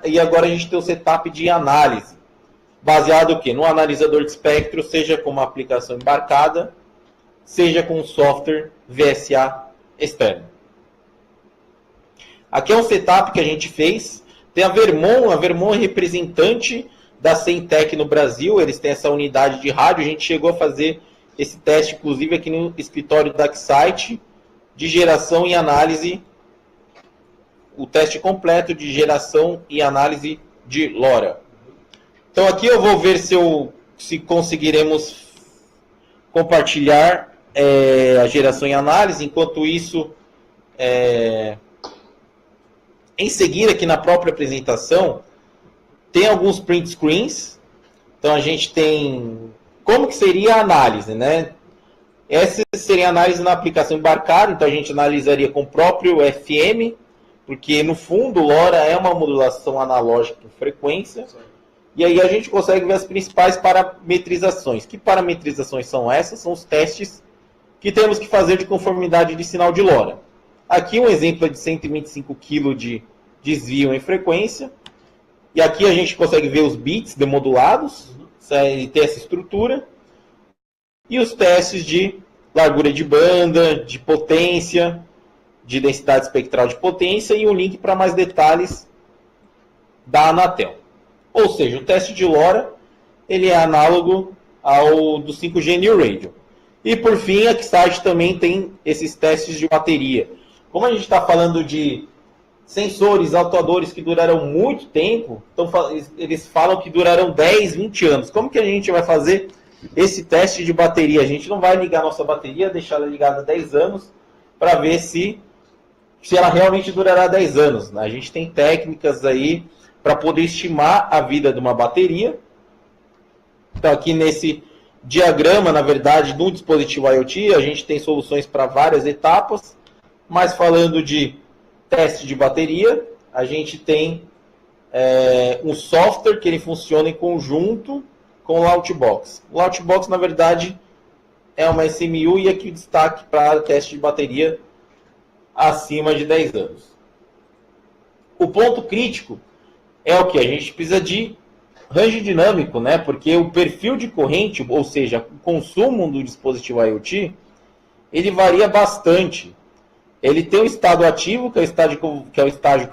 E agora a gente tem o setup de análise, baseado o quê? No analisador de espectro, seja com uma aplicação embarcada, seja com um software VSA externo. Aqui é um setup que a gente fez. Tem a Vermon é representante da Centec no Brasil, eles têm essa unidade de rádio, a gente chegou a fazer esse teste, inclusive, aqui no escritório da Xite, de geração e análise, o teste completo de geração e análise de LoRa. Então aqui eu vou ver se conseguiremos compartilhar a geração e análise, enquanto isso, em seguida, aqui na própria apresentação, tem alguns print screens. Então a gente tem como que seria a análise, né? Essa seria a análise na aplicação embarcada, então a gente analisaria com o próprio FM, porque no fundo o LoRa é uma modulação analógica por frequência, e aí a gente consegue ver as principais parametrizações. Que parametrizações são essas? São os testes que temos que fazer de conformidade de sinal de LoRa. Aqui um exemplo é de 125 kg de desvio em frequência. E aqui a gente consegue ver os bits demodulados, e ter essa estrutura. E os testes de largura de banda, de potência, de densidade espectral de potência e um link para mais detalhes da Anatel. Ou seja, o teste de LoRa ele é análogo ao do 5G New Radio. E por fim, a Xite também tem esses testes de bateria. Como a gente está falando de sensores, autuadores que duraram muito tempo, então eles falam que durarão 10, 20 anos. Como que a gente vai fazer esse teste de bateria? A gente não vai ligar a nossa bateria, deixar ela ligada 10 anos, para ver se ela realmente durará 10 anos. Né? A gente tem técnicas aí para poder estimar a vida de uma bateria. Então aqui nesse diagrama, na verdade, no dispositivo IoT, a gente tem soluções para várias etapas, mas falando de teste de bateria, a gente tem um software que ele funciona em conjunto com o Lautbox. O Lautbox, na verdade, é uma SMU e aqui o destaque para teste de bateria acima de 10 anos. O ponto crítico é o que? A gente precisa de range dinâmico, né? Porque o perfil de corrente, ou seja, o consumo do dispositivo IoT, ele varia bastante. Ele tem o estado ativo, que é o estágio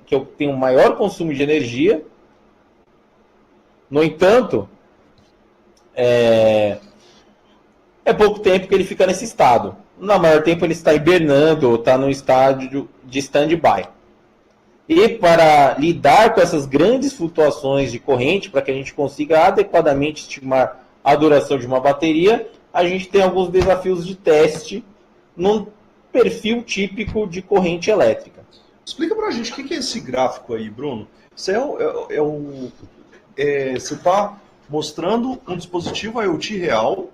que eu tenho maior consumo de energia. No entanto, é pouco tempo que ele fica nesse estado. No maior tempo ele está hibernando ou está no estágio de stand-by. E para lidar com essas grandes flutuações de corrente, para que a gente consiga adequadamente estimar a duração de uma bateria, a gente tem alguns desafios de teste num perfil típico de corrente elétrica. Explica pra gente o que é esse gráfico aí, Bruno. Você você está mostrando um dispositivo IoT real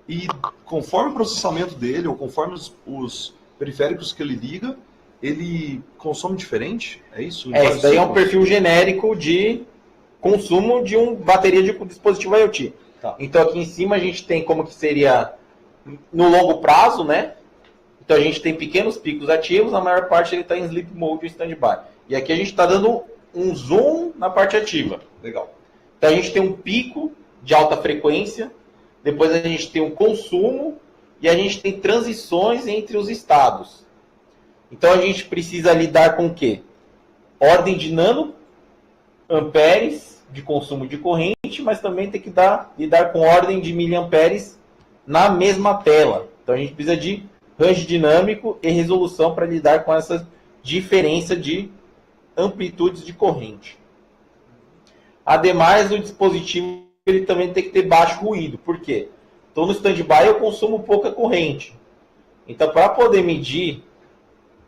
e conforme o processamento dele, ou conforme os periféricos que ele liga, ele consome diferente? É isso? Isso daí é um perfil genérico de consumo de uma bateria de dispositivo IoT. Tá. Então aqui em cima a gente tem como que seria no longo prazo, né? Então a gente tem pequenos picos ativos, a maior parte ele está em sleep mode e standby. E aqui a gente está dando um zoom na parte ativa. Legal. Então a gente tem um pico de alta frequência, depois a gente tem um consumo e a gente tem transições entre os estados. Então a gente precisa lidar com o quê? Ordem de nanoamperes de consumo de corrente, mas também tem que lidar com ordem de miliamperes na mesma tela. Então a gente precisa de range dinâmico e resolução para lidar com essa diferença de amplitudes de corrente. Ademais, o dispositivo ele também tem que ter baixo ruído. Por quê? estou no stand-by, eu consumo pouca corrente. Então, para poder medir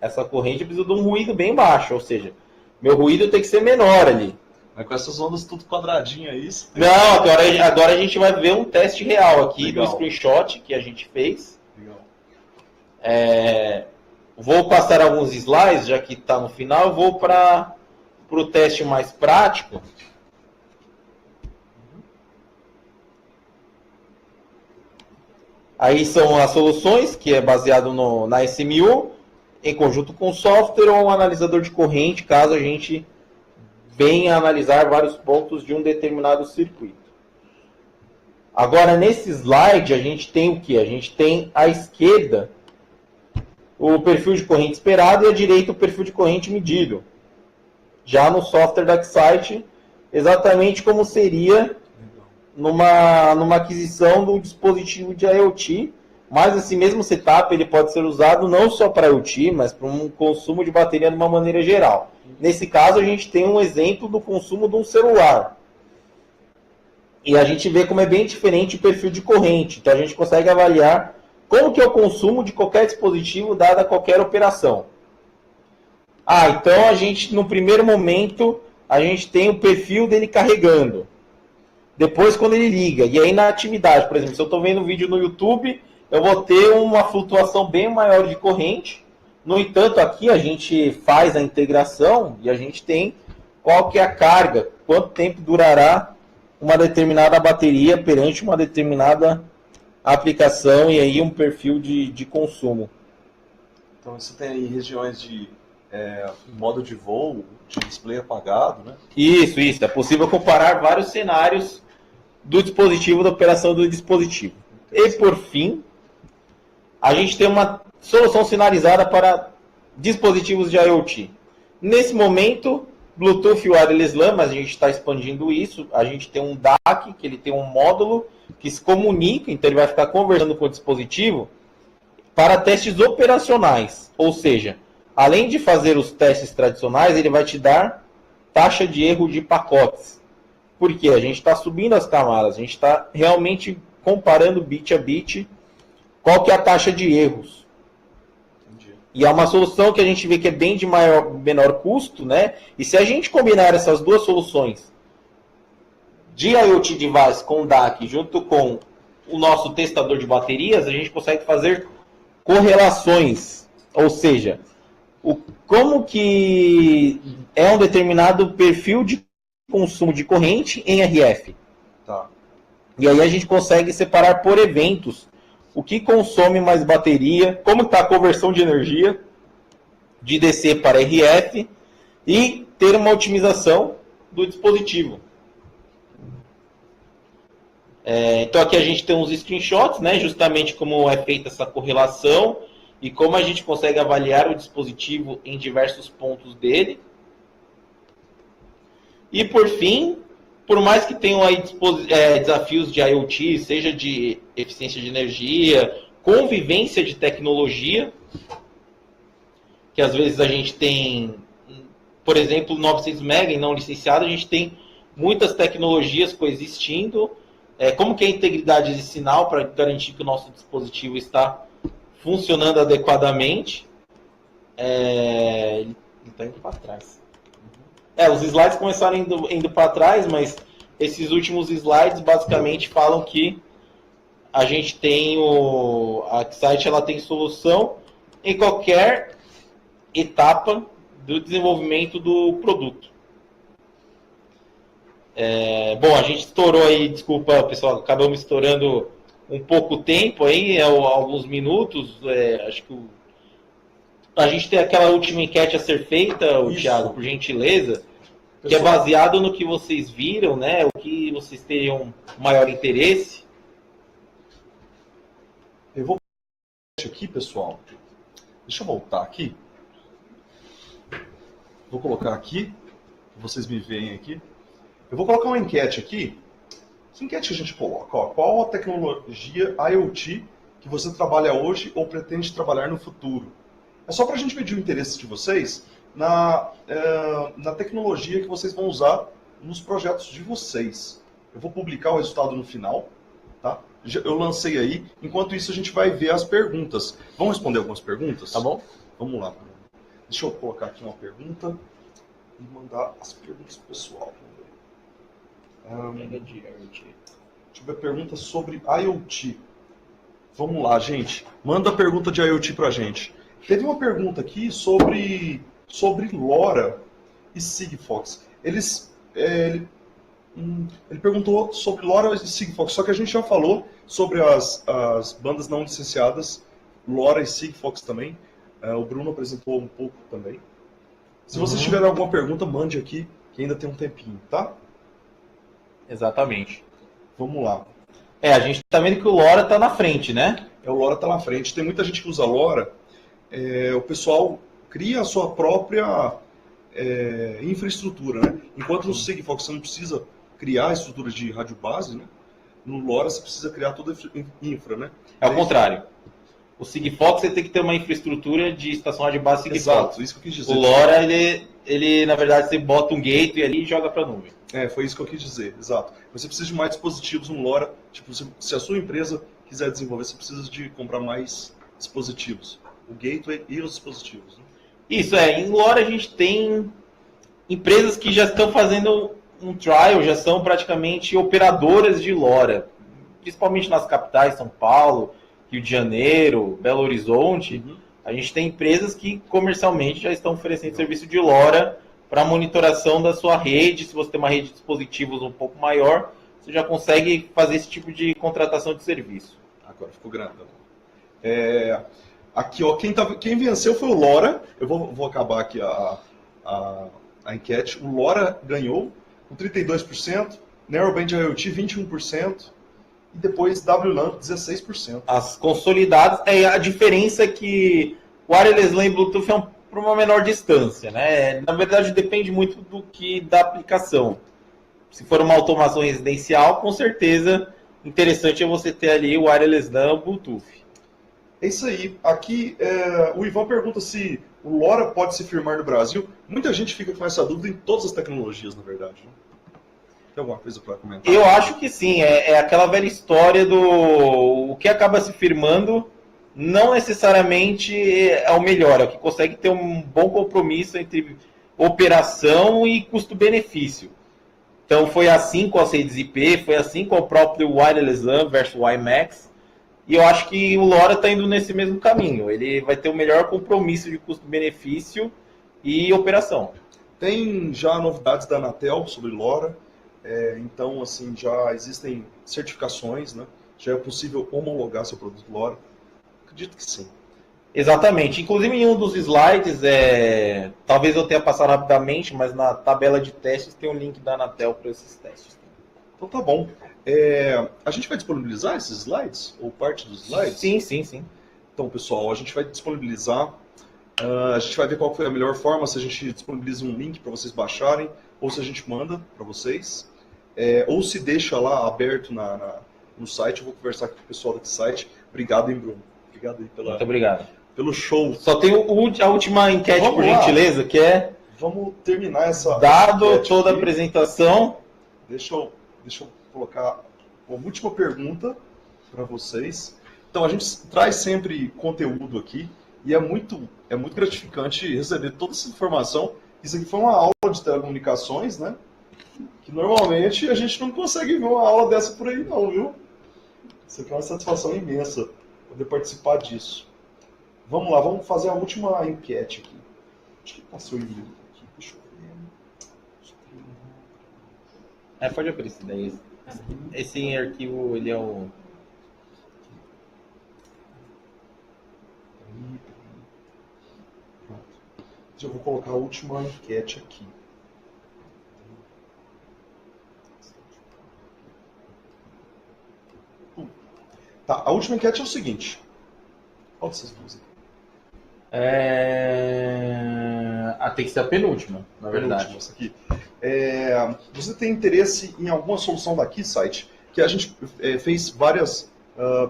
essa corrente, eu preciso de um ruído bem baixo, ou seja, meu ruído tem que ser menor ali. Mas com essas ondas tudo quadradinho aí... Não, agora a gente vai ver um teste real aqui. Legal. Do screenshot que a gente fez. Legal. Vou passar alguns slides, já que está no final, vou para o teste mais prático. Aí são as soluções, que é baseado na SMU, em conjunto com o software ou um analisador de corrente, caso a gente venha analisar vários pontos de um determinado circuito. Agora, nesse slide, a gente tem o que? A gente tem à esquerda o perfil de corrente esperado e à direita o perfil de corrente medido. Já no software da Excite, exatamente como seria numa aquisição do dispositivo de IoT, mas esse mesmo setup ele pode ser usado não só para IoT, mas para um consumo de bateria de uma maneira geral. Nesse caso, a gente tem um exemplo do consumo de um celular. E a gente vê como é bem diferente o perfil de corrente. Então, a gente consegue avaliar como que é o consumo de qualquer dispositivo dada qualquer operação. Então a gente, no primeiro momento, a gente tem o perfil dele carregando. Depois, quando ele liga. E aí, na atividade, por exemplo, se eu estou vendo um vídeo no YouTube, eu vou ter uma flutuação bem maior de corrente. No entanto, aqui a gente faz a integração e a gente tem qual que é a carga, quanto tempo durará uma determinada bateria perante uma determinada aplicação e aí um perfil de consumo. Então você tem aí regiões de modo de voo, de display apagado, né? Isso. É possível comparar vários cenários do dispositivo, da operação do dispositivo. E por fim, a gente tem uma solução sinalizada para dispositivos de IoT. Nesse momento, Bluetooth e Wireless LAN, mas a gente está expandindo isso. A gente tem um DAC, que ele tem um módulo que se comunica, então ele vai ficar conversando com o dispositivo para testes operacionais. Ou seja, além de fazer os testes tradicionais, ele vai te dar taxa de erro de pacotes. Por quê? A gente está subindo as camadas, a gente está realmente comparando bit a bit qual que é a taxa de erros. Entendi. E é uma solução que a gente vê que é bem de menor custo, né? E se a gente combinar essas duas soluções de IoT device com DAC junto com o nosso testador de baterias, a gente consegue fazer correlações. Ou seja, como que é um determinado perfil de consumo de corrente em RF. Tá. E aí a gente consegue separar por eventos o que consome mais bateria, como está a conversão de energia de DC para RF e ter uma otimização do dispositivo. Então aqui a gente tem uns screenshots, né, justamente como é feita essa correlação e como a gente consegue avaliar o dispositivo em diversos pontos dele. E por fim, por mais que tenham aí desafios de IoT, seja de eficiência de energia, convivência de tecnologia, que às vezes a gente tem, por exemplo, 900 MB não licenciado, a gente tem muitas tecnologias coexistindo. Como que é a integridade de sinal para garantir que o nosso dispositivo está funcionando adequadamente? Ele está indo para trás. Os slides começaram indo para trás, mas esses últimos slides basicamente falam que a gente tem a Excite, ela tem solução em qualquer etapa do desenvolvimento do produto. Bom, a gente estourou aí, desculpa pessoal, acabamos estourando um pouco tempo aí, alguns minutos. Acho que a gente tem aquela última enquete a ser feita, Thiago, por gentileza, que é baseado no que vocês viram, né? O que vocês teriam maior interesse. Eu vou aqui, pessoal. Deixa eu voltar aqui. Vou colocar aqui. Vocês me veem aqui. Eu vou colocar uma enquete aqui. Que enquete a gente coloca? Qual a tecnologia IoT que você trabalha hoje ou pretende trabalhar no futuro? É só para a gente medir o interesse de vocês na tecnologia que vocês vão usar nos projetos de vocês. Eu vou publicar o resultado no final, tá? eu lancei aí. Enquanto isso, a gente vai ver as perguntas. Vamos responder algumas perguntas? Tá bom? Vamos lá. Deixa eu colocar aqui uma pergunta e mandar as perguntas pro pessoal. Deixa eu ver a pergunta sobre IoT. Vamos lá, gente. Manda a pergunta de IoT pra gente. Teve uma pergunta aqui sobre LoRa e Sigfox. Ele perguntou sobre LoRa e Sigfox, só que a gente já falou sobre as bandas não licenciadas, LoRa e Sigfox também. O Bruno apresentou um pouco também. Se vocês tiverem alguma pergunta, mande aqui, que ainda tem um tempinho, tá? Exatamente. Vamos lá. A gente tá vendo que o LoRa tá na frente, né? O LoRa tá na frente. Tem muita gente que usa LoRa. O pessoal cria a sua própria infraestrutura, né? Enquanto no Sigfox você não precisa criar a estrutura de rádio base, né? No LoRa você precisa criar toda a infra, né? É o contrário. O Sigfox você tem que ter uma infraestrutura de estação rádio base Sigfox. Exato, isso que eu quis dizer. O LoRa, ele na verdade, você bota um gateway ali e joga para a nuvem. Foi isso que eu quis dizer, exato. Você precisa de mais dispositivos no LoRa. Tipo, se a sua empresa quiser desenvolver, você precisa de comprar mais dispositivos. O gateway e os dispositivos. Né? Isso, em LoRa a gente tem empresas que já estão fazendo um trial, já são praticamente operadoras de LoRa. Principalmente nas capitais, São Paulo, Rio de Janeiro, Belo Horizonte. A gente tem empresas que comercialmente já estão oferecendo serviço de LoRa para monitoração da sua rede. Se você tem uma rede de dispositivos um pouco maior, você já consegue fazer esse tipo de contratação de serviço. Agora ficou grandão. Aqui, ó, quem venceu foi o LoRa. Eu vou acabar aqui a enquete. O LoRa ganhou com 32%, Narrowband IoT 21%, e depois WLAN 16%. As consolidadas, a diferença é que o Wireless LAN e Bluetooth é para uma menor distância, né? Na verdade, depende muito da aplicação. Se for uma automação residencial, com certeza, interessante é você ter ali o Wireless LAN ou Bluetooth. É isso aí. Aqui, o Ivan pergunta se o LoRa pode se firmar no Brasil. Muita gente fica com essa dúvida em todas as tecnologias, na verdade. Né? Tem alguma coisa para comentar? Eu acho que sim. É aquela velha história o que acaba se firmando não necessariamente é o melhor, é o que consegue ter um bom compromisso entre operação e custo-benefício. Então foi assim com as redes IP, foi assim com o próprio Wireless LAN versus WiMAX, e eu acho que o LoRa está indo nesse mesmo caminho. Ele vai ter o melhor compromisso de custo-benefício e operação. Tem já novidades da Anatel sobre LoRa, então assim, já existem certificações, né? Já é possível homologar seu produto LoRa. Acredito que sim. Exatamente. Inclusive em um dos slides, talvez eu tenha passado rapidamente, mas na tabela de testes tem um link da Anatel para esses testes. Então tá bom. A gente vai disponibilizar esses slides? Ou parte dos slides? Sim. Então, pessoal, a gente vai disponibilizar. A gente vai ver qual foi a melhor forma, se a gente disponibiliza um link para vocês baixarem, ou se a gente manda para vocês, ou se deixa lá aberto no site. Eu vou conversar com o pessoal desse site. Obrigado, hein, Bruno? Obrigado aí Muito obrigado. Pelo show. Só tem a última enquete, por gentileza, que é... Vamos terminar essa... Dado toda a apresentação... Deixa eu colocar uma última pergunta para vocês. Então, a gente traz sempre conteúdo aqui e é muito gratificante receber toda essa informação. Isso aqui foi uma aula de telecomunicações, né? Que normalmente a gente não consegue ver uma aula dessa por aí não, viu? Isso aqui é uma satisfação imensa poder participar disso. Vamos lá, vamos fazer a última enquete aqui. Acho que passou o e-mail aqui, deixa eu ver. Pode abrir esse daí. Esse arquivo, ele é o... Pronto. Eu vou colocar a última enquete aqui. Tá, a última enquete é o seguinte. Qual dessas duas aqui? Tem que ser a penúltima, na verdade. Essa aqui. Você tem interesse em alguma solução da Keysight? Que a gente fez várias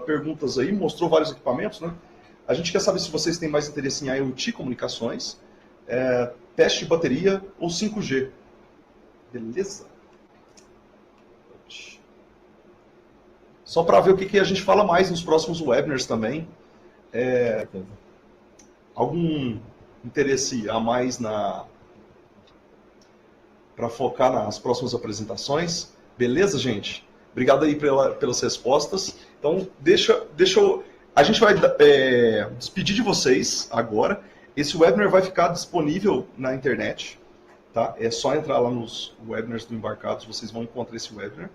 perguntas aí, mostrou vários equipamentos, né? A gente quer saber se vocês têm mais interesse em IoT comunicações, teste de bateria ou 5G. Beleza? só para ver o que a gente fala mais nos próximos webinars também. Algum interesse a mais para focar nas próximas apresentações? Beleza, gente? Obrigado aí pelas respostas. Então, a gente vai despedir de vocês agora. Esse webinar vai ficar disponível na internet. Tá? É só entrar lá nos webinars do Embarcados, vocês vão encontrar esse webinar.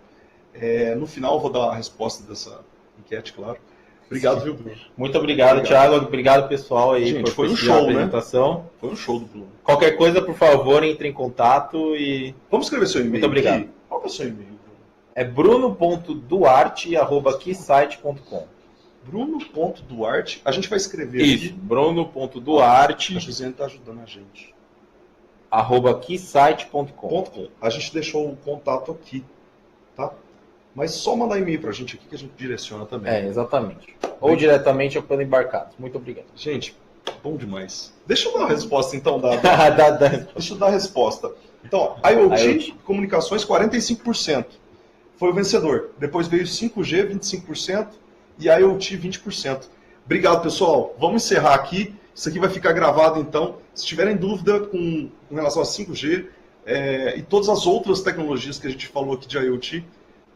No final eu vou dar a resposta dessa enquete, claro. Obrigado, viu, Bruno? Muito obrigado, Thiago. Obrigado, pessoal, aí, gente, por foi um show, a apresentação. Né? Foi um show do Bruno. Qualquer coisa, por favor, entre em contato e... Vamos escrever seu e-mail. Muito obrigado. Aqui. Qual é o seu e-mail, Bruno? É bruno.duarte@keysite.com. Bruno.duarte. A gente vai escrever isso, aqui. bruno.duarte. A Gisele está ajudando a gente. @keysite.com. A gente deixou o contato aqui, tá? Mas só mandar e-mail pra gente aqui que a gente direciona também. Exatamente. Ou diretamente ou pelo Embarcados. Muito obrigado. Gente, bom demais. Deixa eu dar a resposta, então. Deixa eu dar a resposta. Então, IoT, comunicações, 45%. Foi o vencedor. Depois veio 5G, 25%. E IoT, 20%. Obrigado, pessoal. Vamos encerrar aqui. Isso aqui vai ficar gravado, então. Se tiverem dúvida com relação a 5G e todas as outras tecnologias que a gente falou aqui de IoT,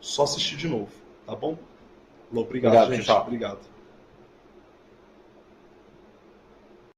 só assistir de novo, tá bom? Obrigado, gente. Tchau. Obrigado.